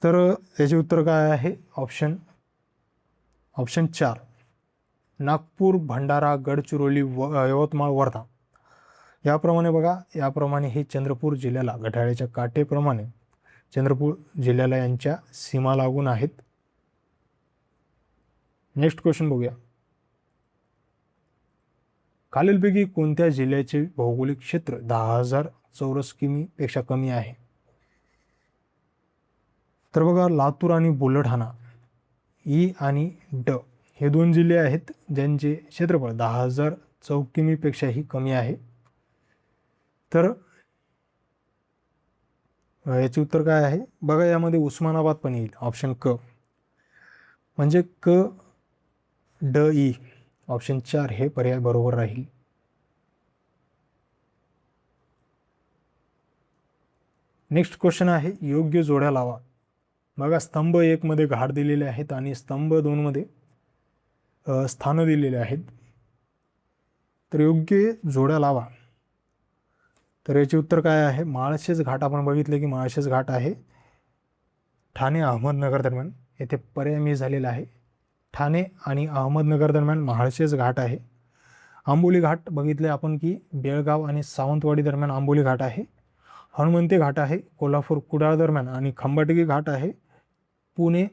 तर याचे उत्तर काय आहे ऑप्शन 4 नागपूर, भंडारा, गडचिरोली, यवतमाळ, वर्धा. याप्रमाणे बघा, याप्रमाणे हे चंद्रपूर जिल्ह्याला घड्याळाच्या काटेप्रमाणे चंद्रपूर जिल्ह्याला यांच्या सीमा लागून आहेत. नेक्स्ट क्वेश्चन बघूया, खालीलपैकी कोणत्या जिल्ह्याचे भौगोलिक क्षेत्र 10,000 चौरस किमी पेक्षा कमी आहे. तर बघा, लातूर आणि बुलढाणा ई आणि ड हे 2 जिल्हे आहेत ज्यांचे क्षेत्रफळ 10,000 चौकिमी पेक्षाही कमी आहे. तर याचे उत्तर काय आहे बघा, यामध्ये उस्मानाबाद पण येईल ऑप्शन क. म्हणजे क ड ई ऑप्शन 4 हे पर्याय बरोबर राहील. नेक्स्ट क्वेश्चन आहे योग्य जोड्या लावा. बघा स्तंभ 1 मध्ये घाट दिलेले आहेत आणि स्तंभ 2 मध्ये स्थानं दिलेले आहेत. तर योग्य जोड्या लावा. तर याचे उत्तर काय आहे? माळशेज घाट आपण बघितले की माळशेज घाट आहे ठाणे अहमदनगर दरम्यान. येथे पर्याय मिस झालेला आहे. ठाणे आणि अहमदनगर दरम्यान माळशेज घाट आहे. आंबोली घाट बघितले आपण की बेळगाव आणि सावंतवाडी दरम्यान आंबोली घाट आहे. हनुमंते घाट आहे कोल्हापूर कुडाळ दरम्यान आणि खंबाटकी घाट आहे पुणे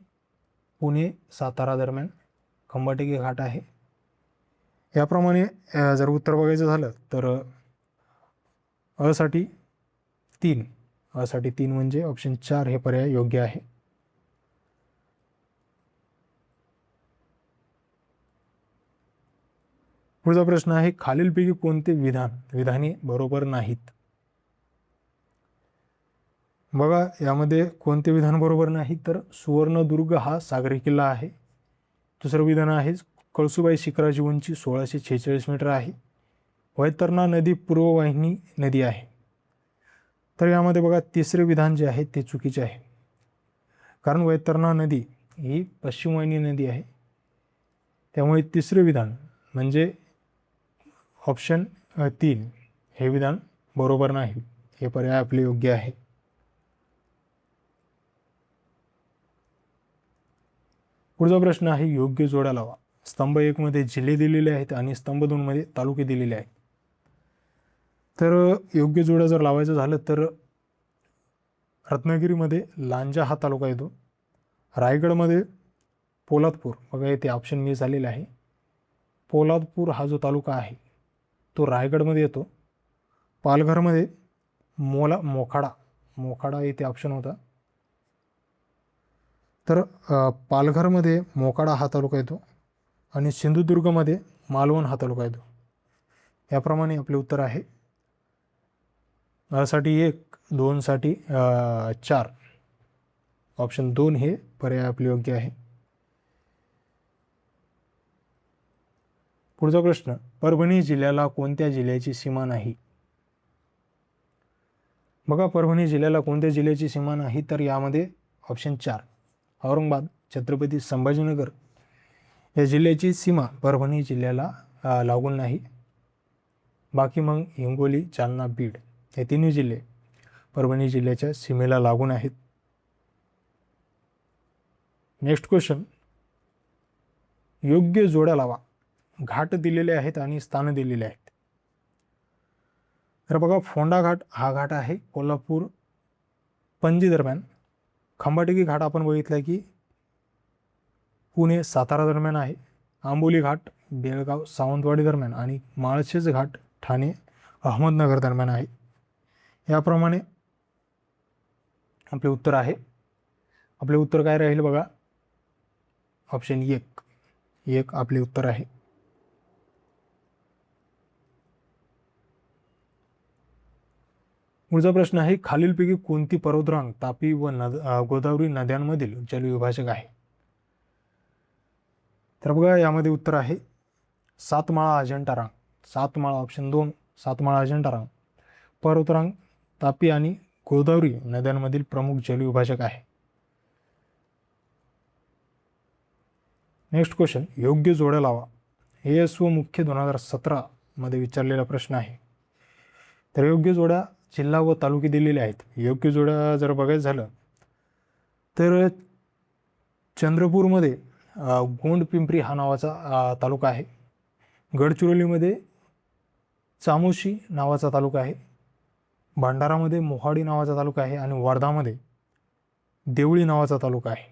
सातारा दरम्यान खंबाटकी घाट आहे. याप्रमाणे जर उत्तर बघायचं झालं तर असाठी 3 म्हणजे ऑप्शन 4 हे पर्याय योग्य आहे. पुढचा प्रश्न आहे खालीलपैकी कोणते विधाने बरोबर नाहीत? बघा यामध्ये कोणते विधान बरोबर नाही तर सुवर्णदुर्ग हा सागरी किल्ला आहे. दुसरं विधान आहे कळसुबाई शिखराची उंची 1646 मीटर आहे. वैतरणा नदी पूर्ववाहिनी नदी आहे. तर यामध्ये बघा तिसरे विधान जे आहे ते चुकीचे आहे. कारण वैतरणा नदी ही पश्चिमवाहिनी नदी आहे. त्यामुळे तिसरे विधान म्हणजे ऑप्शन 3 हे विधान बरोबर नाही. हे पर्याय आपले योग्य आहे. पुढचा प्रश्न आहे योग्य जोड्या लावा. स्तंभ 1 मध्ये जिल्हे दिलेले आहेत आणि स्तंभ 2 मध्ये तालुके दिलेले आहेत. तर योग्य जोड्या जर लावायचं झालं तर रत्नागिरीमध्ये लांजा हा तालुका येतो. रायगडमध्ये पोलादपूर, बघा इथे ऑप्शन मिस झालेला आहे. पोलादपूर हा जो तालुका आहे तो रायगडमध्ये येतो. पालघरमध्ये मोखाडा इथे ऑप्शन होता. तर पालघरमध्ये मोखाडा हा तालुका येतो आणि सिंधुदुर्गमध्ये मालवण हा तालुका येतो. याप्रमाणे आपले उत्तर आहे. साठी 1, 2 साठी 4. ऑप्शन 2 हे पर्याय आपले योग्य आहे. पुढचा प्रश्न परभणी जिल्ह्याला कोणत्या जिल्ह्याची सीमा नाही? बघा परभणी जिल्ह्याला कोणत्या जिल्ह्याची सीमा नाही तर यामध्ये ऑप्शन 4 औरंगाबाद, छत्रपती संभाजीनगर या जिल्ह्याची सीमा परभणी जिल्ह्याला लागून नाही. बाकी मग हिंगोली, जालना, बीड हे तिन्ही जिल्हे परभणी जिल्ह्याच्या सीमेला लागून आहेत. नेक्स्ट क्वेश्चन योग्य जोड्या लावा. घाट दिलेले आहेत आणि स्थानं दिलेले आहेत. तर बघा फोंडा घाट हा घाट आहे कोल्हापूर पणजी दरम्यान. खंबाटकी घाट आपण बघितलं की पुणे सातारा दरम्यान आहे. आंबोली घाट बेळगाव सावंतवाडी दरम्यान आणि माळशेज घाट ठाणे अहमदनगर दरम्यान आहे. याप्रमाणे आपले उत्तर आहे. आपले उत्तर काय राहील बघा ऑप्शन 1 आपले उत्तर आहे. पुढचा प्रश्न आहे खालीलपैकी कोणती पर्वतरांग तापी व गोदावरी नद्यांमधील जलविभाजक आहे? तर बघा यामध्ये उत्तर आहे सातमाळा अजंठा रांग. सातमाळा ऑप्शन 2 सातमाळा अजंठा रांग पर्वतरांग तापी आणि गोदावरी नद्यांमधील प्रमुख जलविभाजक आहे. नेक्स्ट क्वेश्चन योग्य जोड्या लावा. ASO मुख्य 2017 मध्ये विचारलेला प्रश्न आहे. तर योग्य जोड्या जिल्हा व तालुके दिलेले आहेत. योग्य जोड्या जर बघायचं झालं तर चंद्रपूरमध्ये गोंडपिंपरी हा नावाचा तालुका आहे. गडचिरोलीमध्ये चामोशी नावाचा तालुका आहे. भंडारामध्ये मोहाडी नावाचा तालुका आहे आणि वर्धामध्ये देवळी नावाचा तालुका आहे.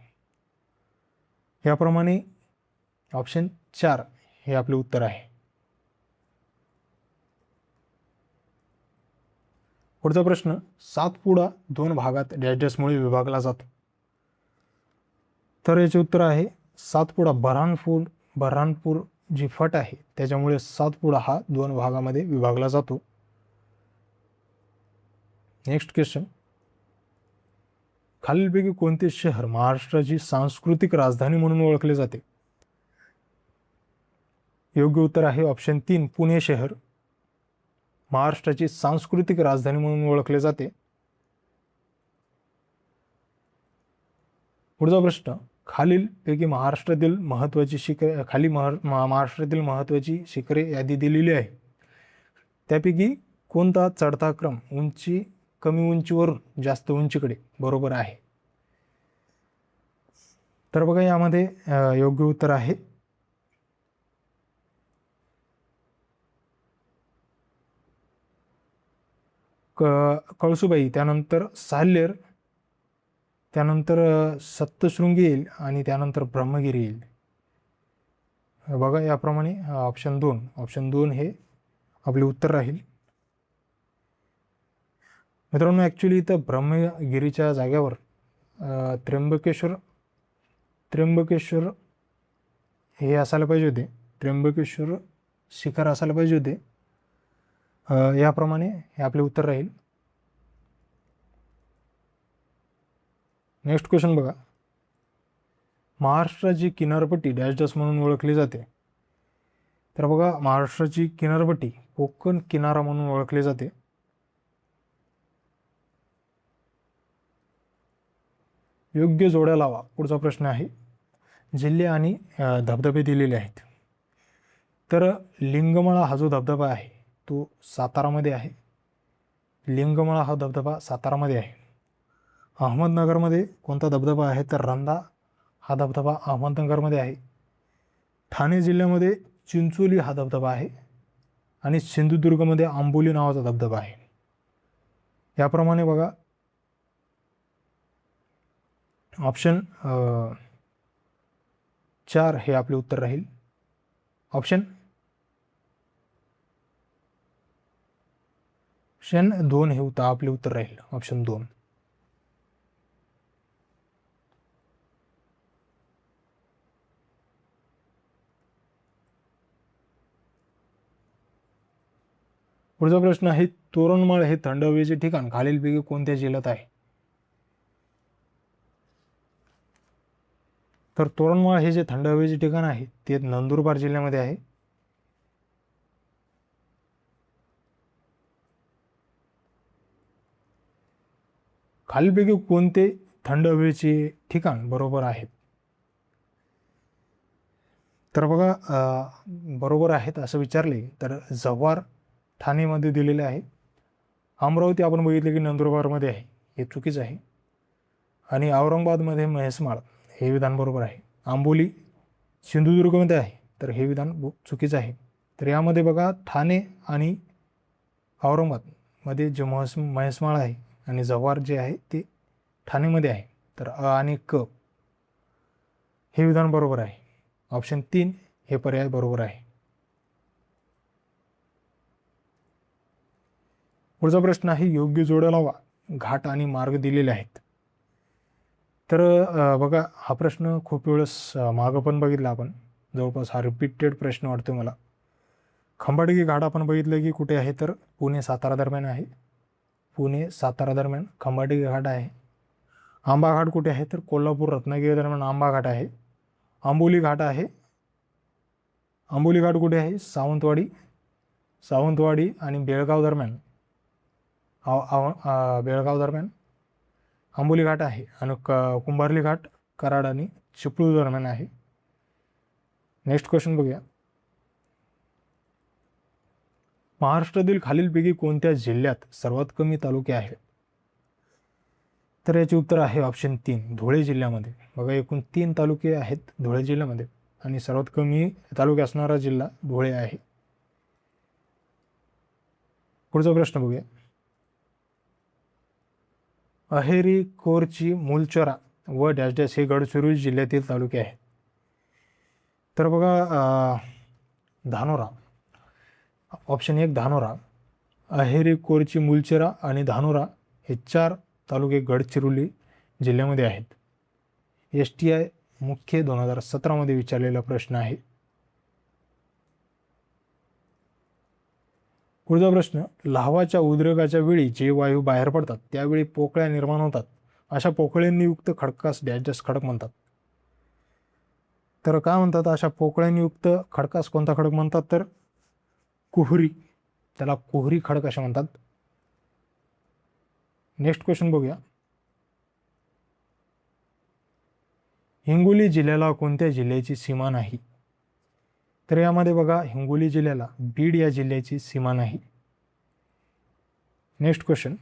याप्रमाणे ऑप्शन 4 हे आपले उत्तर आहे. पुढचा प्रश्न सातपुडा 2 भागात डॅशमुळे विभागला जातो. तर याचे उत्तर आहे सातपुडा बऱ्हाणपूर जी फट आहे त्याच्यामुळे सातपुडा हा 2 भागामध्ये विभागला जातो. नेक्स्ट क्वेश्चन खालीलपैकी कोणते शहर महाराष्ट्राची सांस्कृतिक राजधानी म्हणून ओळखले जाते? योग्य उत्तर आहे ऑप्शन 3 पुणे शहर. महाराष्ट्राची सांस्कृतिक राजधानी म्हणून ओळखले जाते. पुढचा प्रश्न, खालीलपैकी महाराष्ट्रातील महत्त्वाची शिखरे महाराष्ट्रातील महत्त्वाची शिखरे यादी दिलेली आहे. त्यापैकी कोणता चढता क्रम कमी उंचीवरून जास्त उंचीकडे बरोबर आहे? तर बघा यामध्ये योग्य उत्तर आहे कळसुबाई, त्यानंतर साल्हेर, त्यानंतर सप्तशृंगी येईल आणि त्यानंतर ब्रह्मगिरी येईल. बघा याप्रमाणे ऑप्शन 2 हे आपले उत्तर राहील. मित्रांनो ॲक्च्युली इथं ब्रह्मगिरीच्या जाग्यावर त्र्यंबकेश्वर हे असायला पाहिजे होते, त्र्यंबकेश्वर शिखर असायला पाहिजे होते. याप्रमाणे हे आपले उत्तर राहील. नेक्स्ट क्वेश्चन बघा, महाराष्ट्राची किनारपट्टी डॅश डॅश म्हणून ओळखली जाते. तर बघा महाराष्ट्राची किनारपट्टी कोकण किनारा म्हणून ओळखली जाते. योग्य जोड्या लावा. पुढचा प्रश्न आहे, जिल्हे आणि धबधबे दिलेले आहेत. तर लिंगमळा हा जो धबधबा आहे तो सातारामध्ये आहे. लिंगमळा हा धबधबा सातारामध्ये आहे. अहमदनगरमध्ये कोणता धबधबा आहे? तर रंधा हा धबधबा अहमदनगरमध्ये आहे. ठाणे जिल्ह्यामध्ये चिंचोली हा धबधबा आहे आणि सिंधुदुर्गमध्ये आंबोली नावाचा धबधबा आहे. याप्रमाणे बघा ऑप्शन 4 हे आपले उत्तर राहील. ऑप्शन 2 हे आपले उत्तर राहील. ऑप्शन 2. पुढचा प्रश्न आहे, तोरणमाळ हे थंड हवेचे ठिकाण खालीलपैकी कोणत्या जिल्ह्यात आहे? तर तोरणमाळ हे जे थंड हवेचे ठिकाण आहे ते नंदुरबार जिल्ह्यामध्ये आहे. खालीलपैकी कोणते थंड हवेचे ठिकाण बरोबर आहेत? तर बघा बरोबर आहेत असं विचारले तर जव्हार ठाणेमध्ये दिलेले आहे. अमरावती आपण बघितले की नंदुरबारमध्ये आहे, हे चुकीचं आहे. आणि औरंगाबादमध्ये म्हैसमाळ हे विधान बरोबर आहे. आंबोली सिंधुदुर्गमध्ये आहे, तर हे विधान चुकीचं आहे. तर यामध्ये बघा ठाणे आणि औरंगाबादमध्ये जे म्हैसमाळ आहे आणि जव्हार जे आहे ते ठाणेमध्ये आहे. तर आणि हे विधान बरोबर आहे. ऑप्शन 3 हे पर्याय बरोबर आहे. पुढचा प्रश्न आहे, योग्य जोड्या लावा. घाट आणि मार्ग दिलेले आहेत. तर बघा हा प्रश्न खूप वेळेस मागं पण बघितला आपण, जवळपास हा रिपीटेड प्रश्न वाटतो मला. खंबाटकी घाट आपण बघितलं की कुठे आहे? तर पुणे सातारा दरम्यान आहे. पुणे सातारा दरम्यान खंबाटकी घाट आहे. आंबा घाट कुठे आहे? तर कोल्हापूर रत्नागिरी दरम्यान आंबा घाट आहे. आंबोली घाट आहे. आंबोली घाट कुठे आहे? सावंतवाडी आणि बेळगाव दरम्यान आंबोली घाट आहे. आणि कुंभारली घाट कराड आणि चिपळूण दरम्यान आहे. नेक्स्ट क्वेश्चन बघूया, महाराष्ट्रातील खालीलपैकी कोणत्या जिल्ह्यात सर्वात कमी तालुके आहेत? तर याचे उत्तर आहे ऑप्शन 3 धुळे जिल्ह्यामध्ये. बघा एकूण 3 तालुके आहेत धुळे जिल्ह्यामध्ये आणि सर्वात कमी तालुके असणारा जिल्हा धुळे आहे. पुढचा प्रश्न बघूया, अहेरी, कोरची, मुलचरा व डॅश डॅश हे गडचिरोली जिल्ह्यातील तालुके आहेत. तर बघा धानोरा, ऑप्शन 1 धानोरा, अहेरी, कोरची, मुलचरा आणि धानोरा हे 4 तालुके गडचिरोली जिल्ह्यामध्ये आहेत. STI मुख्य 2017मध्ये विचारलेला प्रश्न आहे. पुढचा प्रश्न, लाव्हाच्या उद्रेकाच्या वेळी जे वायू बाहेर पडतात त्यावेळी पोकळ्या निर्माण होतात, अशा पोकळ्यांनी युक्त खडकास डॅश डॅश खडक म्हणतात. तर काय म्हणतात अशा पोकळ्यांयुक्त खडकास कोणता खडक म्हणतात, तर कुहरी, त्याला कुहरी खडक असे म्हणतात. नेक्स्ट क्वेश्चन बघूया. हिंगोली जिल्ह्याला कोणत्या जिल्ह्याची सीमा नाही? तर यामध्ये बघा, हिंगोली जिल्ह्याला बीड या जिल्ह्याची सीमा नाही. Next question.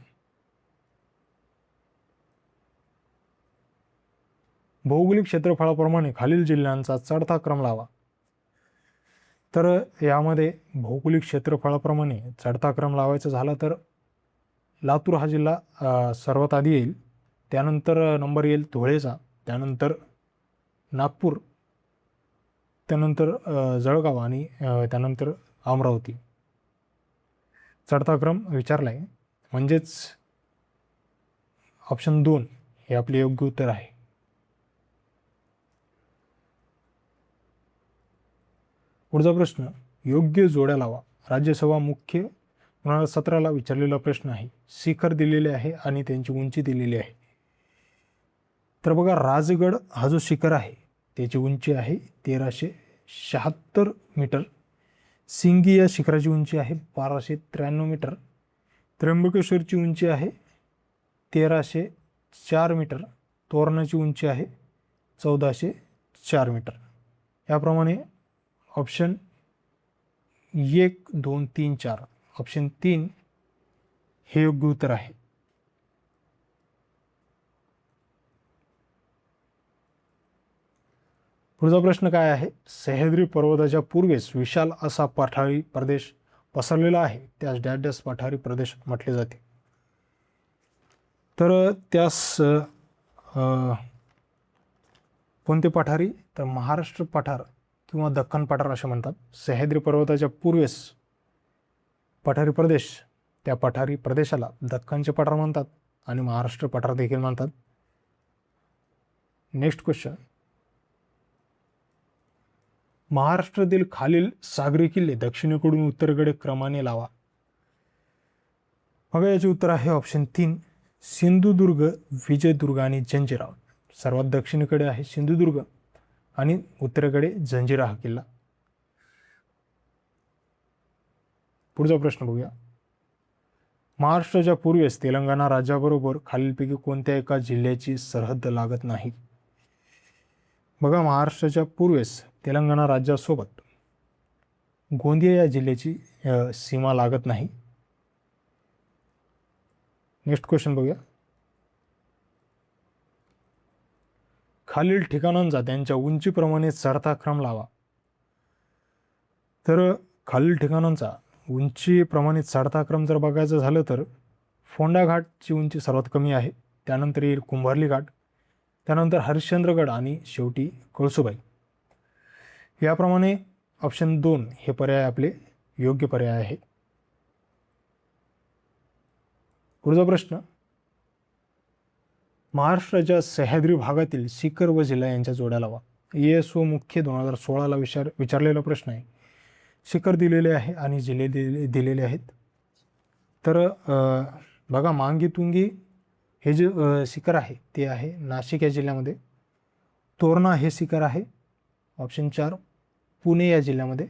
भौगोलिक क्षेत्रफळाप्रमाणे खालील जिल्ह्यांचा चढता क्रम लावा. तर यामध्ये भौगोलिक क्षेत्रफळाप्रमाणे चढता क्रम लावायचा झाला तर लातूर हा जिल्हा सर्वात आधी येईल, त्यानंतर नंबर येईल धुळेचा, त्यानंतर नागपूर, त्यानंतर जळगाव आणि त्यानंतर अमरावती. चढता क्रम विचारला आहे, म्हणजेच ऑप्शन 2 हे आपले योग्य उत्तर आहे. पुढचा प्रश्न, योग्य जोड्या लावा. राज्यसभा मुख्य 2017ला विचारलेला प्रश्न आहे. शिखर दिलेले आहे आणि त्यांची उंची दिलेली आहे. तर बघा, राजगड हा जो शिखर आहे त्याची उंची आहे 1376 मीटर. सिंगी या शिखराची उंची आहे 1293 मीटर. त्र्यंबकेश्वरची उंची आहे 1304 मीटर. तोरणाची उंची आहे 1404 मीटर. याप्रमाणे ऑप्शन 1, 2, 3, 4 ऑप्शन 3 हे योग्य उत्तर आहे. पुढचा प्रश्न काय आहे? सह्याद्री पर्वताच्या पूर्वेस विशाल असा पठारी प्रदेश पसरलेला आहे, त्यास डॅश डॅश पठारी प्रदेश म्हटले जाते. तर त्यास कोणते पठारी? तर महाराष्ट्र पठार किंवा दख्खन पठार असे म्हणतात. सह्याद्री पर्वताच्या पूर्वेस पठारी प्रदेश, त्या पठारी प्रदेशाला दख्खनचे पठार म्हणतात आणि महाराष्ट्र पठार देखील म्हणतात. नेक्स्ट क्वेश्चन, महाराष्ट्रातील खालील सागरी किल्ले दक्षिणेकडून उत्तरेकडे क्रमाने लावा. बघा, याचे उत्तर आहे ऑप्शन 3 सिंधुदुर्ग, विजयदुर्ग आणि जंजिरा. सर्वात दक्षिणेकडे आहे सिंधुदुर्ग आणि उत्तरेकडे जंजिरा हा किल्ला. पुढचा प्रश्न बघूया. महाराष्ट्राच्या पूर्वेस तेलंगणा राज्याबरोबर खालीलपैकी कोणत्या एका जिल्ह्याची सरहद्द लागत नाही? बघा, महाराष्ट्राच्या पूर्वेस तेलंगणा राज्यासोबत गोंदिया या जिल्ह्याची सीमा लागत नाही. नेक्स्ट क्वेश्चन बघूया. खालील ठिकाणांचा त्यांच्या उंचीप्रमाणे चढता क्रम लावा. तर खालील ठिकाणांचा उंचीप्रमाणे चढता क्रम जर बघायचं झालं तर फोंडा घाटची उंची सर्वात कमी आहे, त्यानंतर येईल कुंभार्ली घाट, त्यानंतर हरिश्चंद्रगड आणि शेवटी कळसुबाई. याप्रमाणे ऑप्शन 2 हे पर्याय आपले योग्य पर्याय आहे. पुढचा प्रश्न, महाराष्ट्राच्या सह्याद्री भागातील शिखर व जिल्हा यांच्या जोड्या लावा. ESO मुख्य 2016ला विचारलेला प्रश्न आहे. शिखर दिलेले आहे आणि जिल्हे दिलेले आहेत. तर बघा, मांगी तुंगी हे जे शिखर आहे ते आहे नाशिक या जिल्ह्यामध्ये. तोरणा हे शिखर आहे ऑप्शन 4 पुणे या जिल्ह्यामध्ये.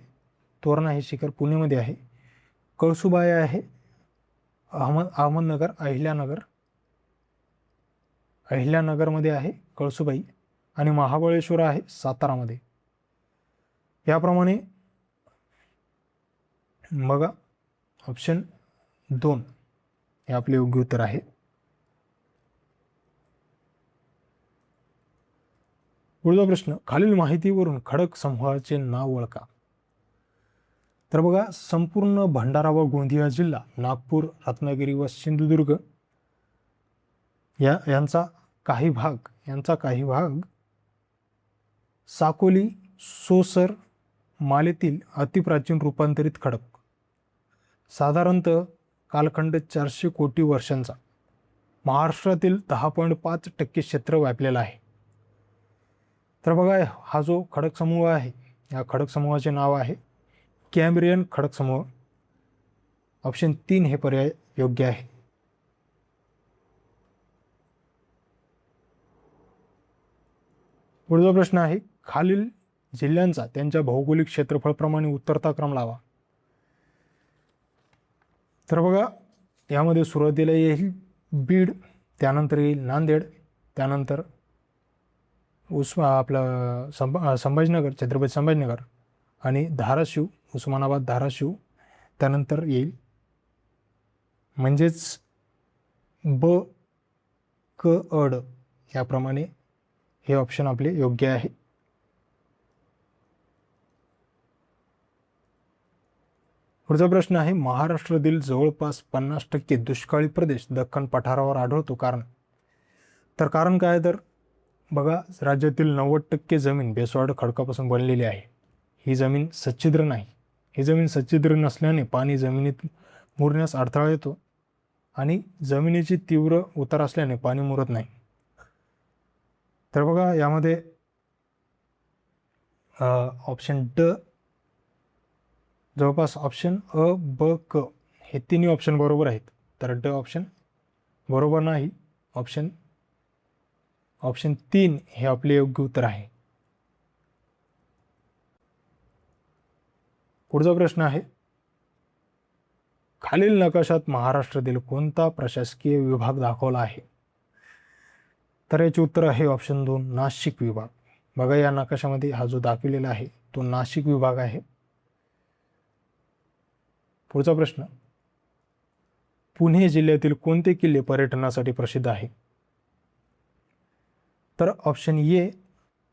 तोरणा हे शिखर पुणेमध्ये आहे. कळसुबाई आहे अहमदनगर, अहिल्यानगरमध्ये आहे कळसुबाई. आणि महाबळेश्वर आहे सातारामध्ये. याप्रमाणे बघा, ऑप्शन 2 हे आपले योग्य उत्तर आहे. पुढचा प्रश्न, खालील माहितीवरून खडक समूहाचे नाव ओळखा. तर बघा, संपूर्ण भंडारा व गोंदिया जिल्हा, नागपूर, रत्नागिरी व सिंधुदुर्ग यांचा काही भाग साकोली, सोसर मालेतील अतिप्राचीन रूपांतरित खडक. साधारणतः कालखंड 400 कोटी वर्षांचा. महाराष्ट्रातील 10.5% क्षेत्र व्यापलेलं आहे. तर बघा, हा जो खडक समूह आहे या खडक समूहाचे नाव आहे कॅम्ब्रियन खडक समूह. ऑप्शन 3 हे पर्याय योग्य आहे. पुढचा प्रश्न आहे, खालील जिल्ह्यांचा त्यांच्या भौगोलिक क्षेत्रफळाप्रमाणे उत्तरता क्रम लावा. तर बघा, यामध्ये सुरुवातीला येईल बीड, त्यानंतर येईल नांदेड, त्यानंतर संभाजीनगर, छत्रपती संभाजीनगर आणि धाराशिव, उस्मानाबाद धाराशिव, त्यानंतर येईल म्हणजेच ब क अड याप्रमाणे हे ऑप्शन आपले योग्य आहे. पुढचा प्रश्न आहे, महाराष्ट्रातील जवळपास 50% दुष्काळी प्रदेश दख्खन पठारावर आढळतो, कारण. तर कारण काय, तर बघा, राज्यातील 90% जमीन बेसवाड खडकापासून बनलेली आहे. ही जमीन सच्छिद्र नाही. ही जमीन सच्छिद्र नसल्याने पाणी जमिनीत मुरण्यास अडथळा येतो आणि जमिनीची तीव्र उतार असल्याने पाणी मुरत नाही. तर बघा, यामध्ये ऑप्शन ड, जवळपास ऑप्शन अ, ब, क हे तिन्ही ऑप्शन बरोबर आहेत. तर ड ऑप्शन बरोबर नाही. ऑप्शन 3 हे आपले योग्य उत्तर आहे. पुढचा प्रश्न आहे, खालील नकाशात महाराष्ट्रातील कोणता प्रशासकीय विभाग दाखवला आहे? तर याचे उत्तर आहे ऑप्शन 2, नाशिक विभाग. बघा, या नकाशामध्ये हा जो दाखवलेला आहे तो नाशिक विभाग आहे. पुढचा प्रश्न, पुणे जिल्ह्यातील कोणते किल्ले पर्यटनासाठी प्रसिद्ध आहे? तर ऑप्शन ए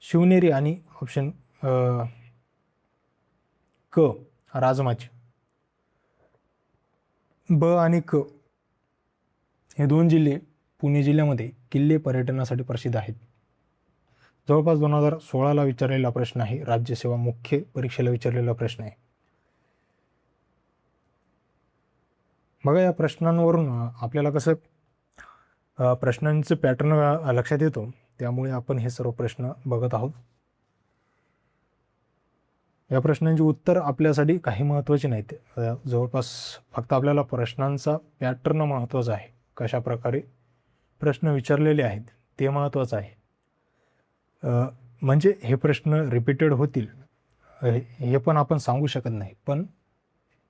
शिवनेरी आणि ऑप्शन क राजमाची. ब आणि क हे दोन जिल्हे पुणे जिल्ह्यामध्ये किल्ले पर्यटनासाठी प्रसिद्ध आहेत. जवळपास 2016ला विचारलेला प्रश्न आहे. राज्यसेवा मुख्य परीक्षेला विचारलेला प्रश्न आहे. बघा, या प्रश्नांवरून आपल्याला कसं प्रश्नांचं पॅटर्न लक्षात येतो, त्यामुळे आपण हे सर्व प्रश्न बघत आहोत. या प्रश्नांची उत्तर आपल्यासाठी काही महत्त्वाची नाहीत. जवळपास फक्त आपल्याला प्रश्नांचा पॅटर्न महत्त्वाचा आहे. कशा प्रकारे प्रश्न विचारलेले आहेत ते महत्त्वाचं आहे. म्हणजे हे प्रश्न रिपीटेड होतील हे पण आपण सांगू शकत नाही, पण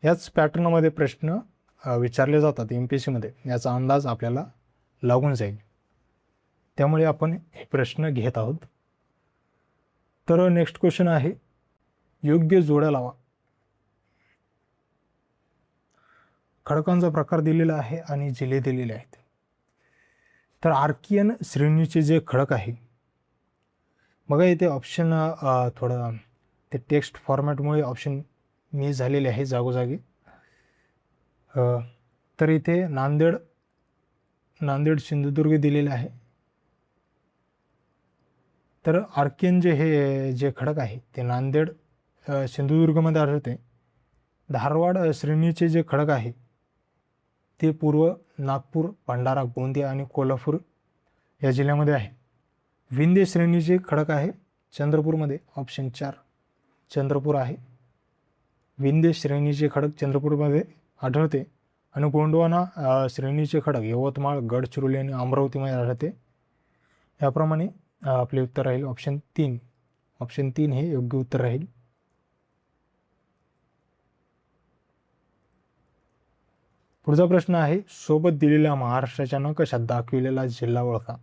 याच पॅटर्नमध्ये प्रश्न विचारले जातात MPSCमध्ये, याचा अंदाज आपल्याला लागून जाईल. त्यामुळे आपण हे प्रश्न घेत आहोत. तर नेक्स्ट क्वेश्चन आहे, योग्य जोड्या लावा. खडकांचा प्रकार दिलेला आहे आणि जिल्हे दिलेले आहेत. तर आर्कियन श्रेणीचे जे खडक आहे, बघा इथे ऑप्शन थोडं ते टेक्स्ट फॉर्मॅटमुळे ऑप्शन मिस झालेले आहे जागोजागी. तर इथे नांदेड सिंधुदुर्ग दिलेले आहे. तर आर्कियन जे खडक आहे ते नांदेड सिंधुदुर्गमध्ये आढळते. धारवाड श्रेणीचे जे खडक आहे ते पूर्व नागपूर, भंडारा, गोंदिया आणि कोल्हापूर या जिल्ह्यामध्ये आहे. विंध्य श्रेणीचे खडक आहे चंद्रपूरमध्ये. ऑप्शन 4 चंद्रपूर आहे. विंध्य श्रेणीचे खडक चंद्रपूरमध्ये आढळते. आणि गोंडवाना श्रेणीचे खडक यवतमाळ, गडचिरोली आणि अमरावतीमध्ये आढळते. याप्रमाणे आपले उत्तर राहील ऑप्शन 3. ऑप्शन 3 हे योग्य उत्तर राहील. पुढचा प्रश्न आहे, सोबत दिलेल्या महाराष्ट्राच्या नकाशात दाखविलेला जिल्हा ओळखा.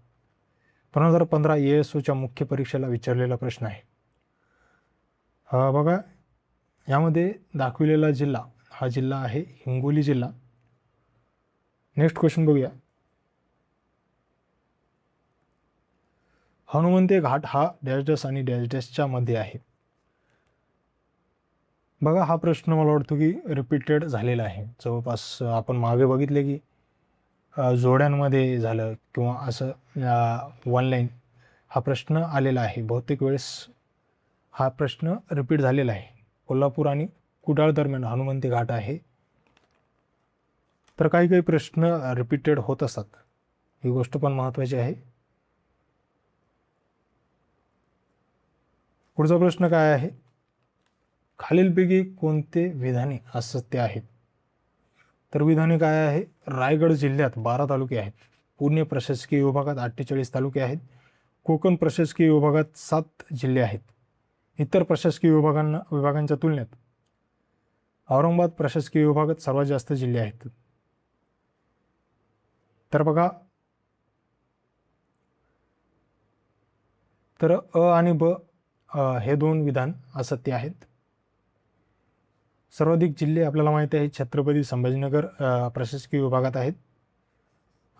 2015 ASOच्या मुख्य परीक्षेला विचारलेला प्रश्न आहे. बघा, यामध्ये दाखविलेला जिल्हा हा जिल्हा आहे हिंगोली जिल्हा. नेक्स्ट क्वेश्चन बघूया. हनुमंते घाट हा डॅश डॅश आणि डॅश डॅशच्या मध्ये आहे. बघा, हा प्रश्न मला वाटतो की रिपीटेड झालेला आहे. जवळपास आपण मागे बघितले की जोड्यांमध्ये झालं किंवा असं ऑनलाईन हा प्रश्न आलेला आहे. बहुतेक वेळेस हा प्रश्न रिपीट झालेला आहे. कोल्हापूर आणि कुडाळ दरम्यान हनुमंते घाट आहे. तर काही प्रश्न रिपीटेड होत असतात, ही गोष्ट पण महत्त्वाची आहे. पुढचा प्रश्न काय आहे, खालीलपैकी कोणते विधाने असत्य आहेत? तर विधाने काय आहे, रायगड जिल्ह्यात 12 तालुके आहेत. पुणे प्रशासकीय विभागात 48 तालुके आहेत. कोकण प्रशासकीय विभागात 7 जिल्हे आहेत. इतर प्रशासकीय विभागांच्या तुलनेत औरंगाबाद प्रशासकीय विभागात सर्वात जास्त जिल्हे आहेत. तर बघा, तर अ आणि ब हे दोन विधान असत्य आहेत. सर्वाधिक जिल्हे आपल्याला माहिती आहे छत्रपती संभाजीनगर प्रशासकीय विभागात आहेत.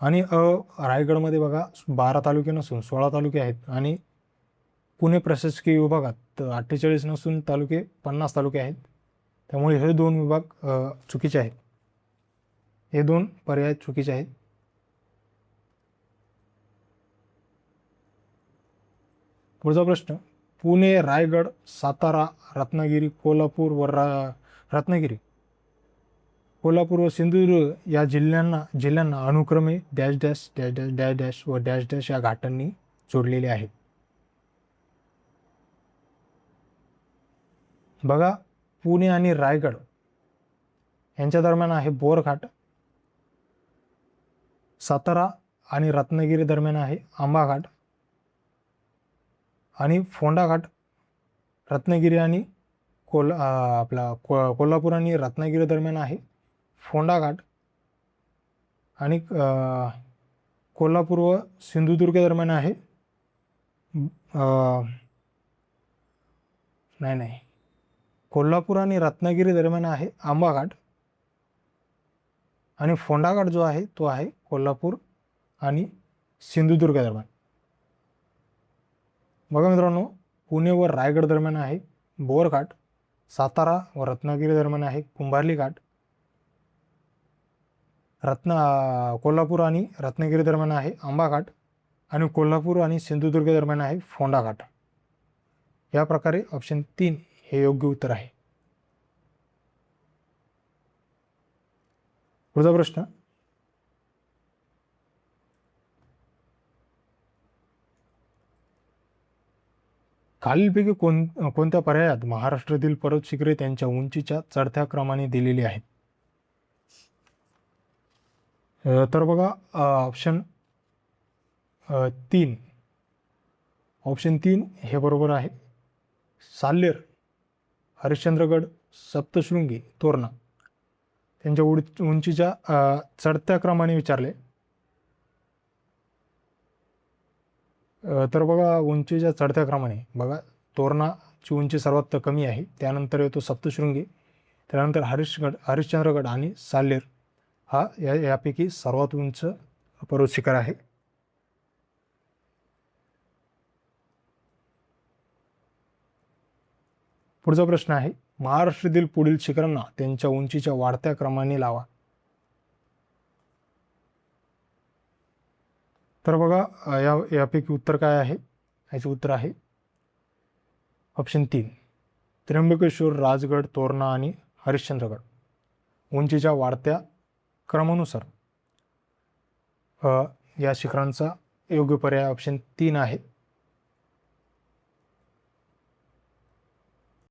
आणि रायगडमध्ये बघा 12 तालुके नसून 16 तालुके आहेत. आणि पुणे प्रशासकीय विभागात 48 नसून 50 तालुके आहेत. त्यामुळे हे दोन विभाग चुकीचे आहेत. हे दोन पर्याय चुकीचे आहेत. पुढचा प्रश्न, पुणे, रायगड, सातारा, रत्नागिरी, कोल्हापूर व कोल्हापूर व सिंधुदुर्ग या जिल्ह्यांना अनुक्रमे dash dash dash dash dash dash व डॅश डॅश या घाटांनी जोडलेले आहेत. बघा, पुणे आणि रायगड यांच्या दरम्यान आहे बोरघाट. सातारा आणि रत्नागिरी दरम्यान आहे आंबा घाट. आणि फोंडा घाट रत्नागिरी आणि कोल्हापूर आणि रत्नागिरी दरम्यान आहे फोंडा घाट. आणि कोल्हापूर व सिंधुदुर्ग दरम्यान आहे कोल्हापूर आणि रत्नागिरी दरम्यान आहे आंबा घाट. आणि फोंडा घाट जो आहे तो आहे कोल्हापूर आणि सिंधुदुर्ग दरम्यान. बघा मित्रांनो, पुणे व रायगड दरम्यान आहे बोरघाट. सातारा व रत्नागिरी दरम्यान आहे कुंभार्ली घाट. कोल्हापूर आणि रत्नागिरी दरम्यान आहे आंबा घाट. आणि कोल्हापूर आणि सिंधुदुर्ग दरम्यान आहे फोंडा घाट. या प्रकारे ऑप्शन 3 हे योग्य उत्तर आहे. पुढचा प्रश्न, खालीलपैकी कोणत्या पर्यायात महाराष्ट्रातील पर्वत शिखरे त्यांच्या उंचीच्या चढत्या क्रमाने दिलेली आहेत? तर बघा, ऑप्शन 3 हे बरोबर आहे. साल्हेर, हरिश्चंद्रगड, सप्तशृंगी, तोरणा त्यांच्या उंचीच्या चढत्या क्रमाने विचारले. तर बघा, उंचीच्या चढत्या क्रमाने बघा, तोरणाची उंची सर्वात कमी आहे. त्यानंतर येतो सप्तशृंगी, त्यानंतर हरिश्चंद्रगड आणि साल्हेर हा यापैकी सर्वात उंच पर्वत शिखर आहे. पुढचा प्रश्न आहे, महाराष्ट्रातील पुढील शिखरांना त्यांच्या उंचीच्या वाढत्या क्रमाने लावा. तर बघा, यापैकी उत्तर काय आहे? याचे उत्तर आहे ऑप्शन 3 त्र्यंबकेश्वर, राजगड, तोरणा आणि हरिश्चंद्रगड. उंचीच्या वाढत्या क्रमानुसार या शिखरांचा योग्य पर्याय ऑप्शन 3 आहे.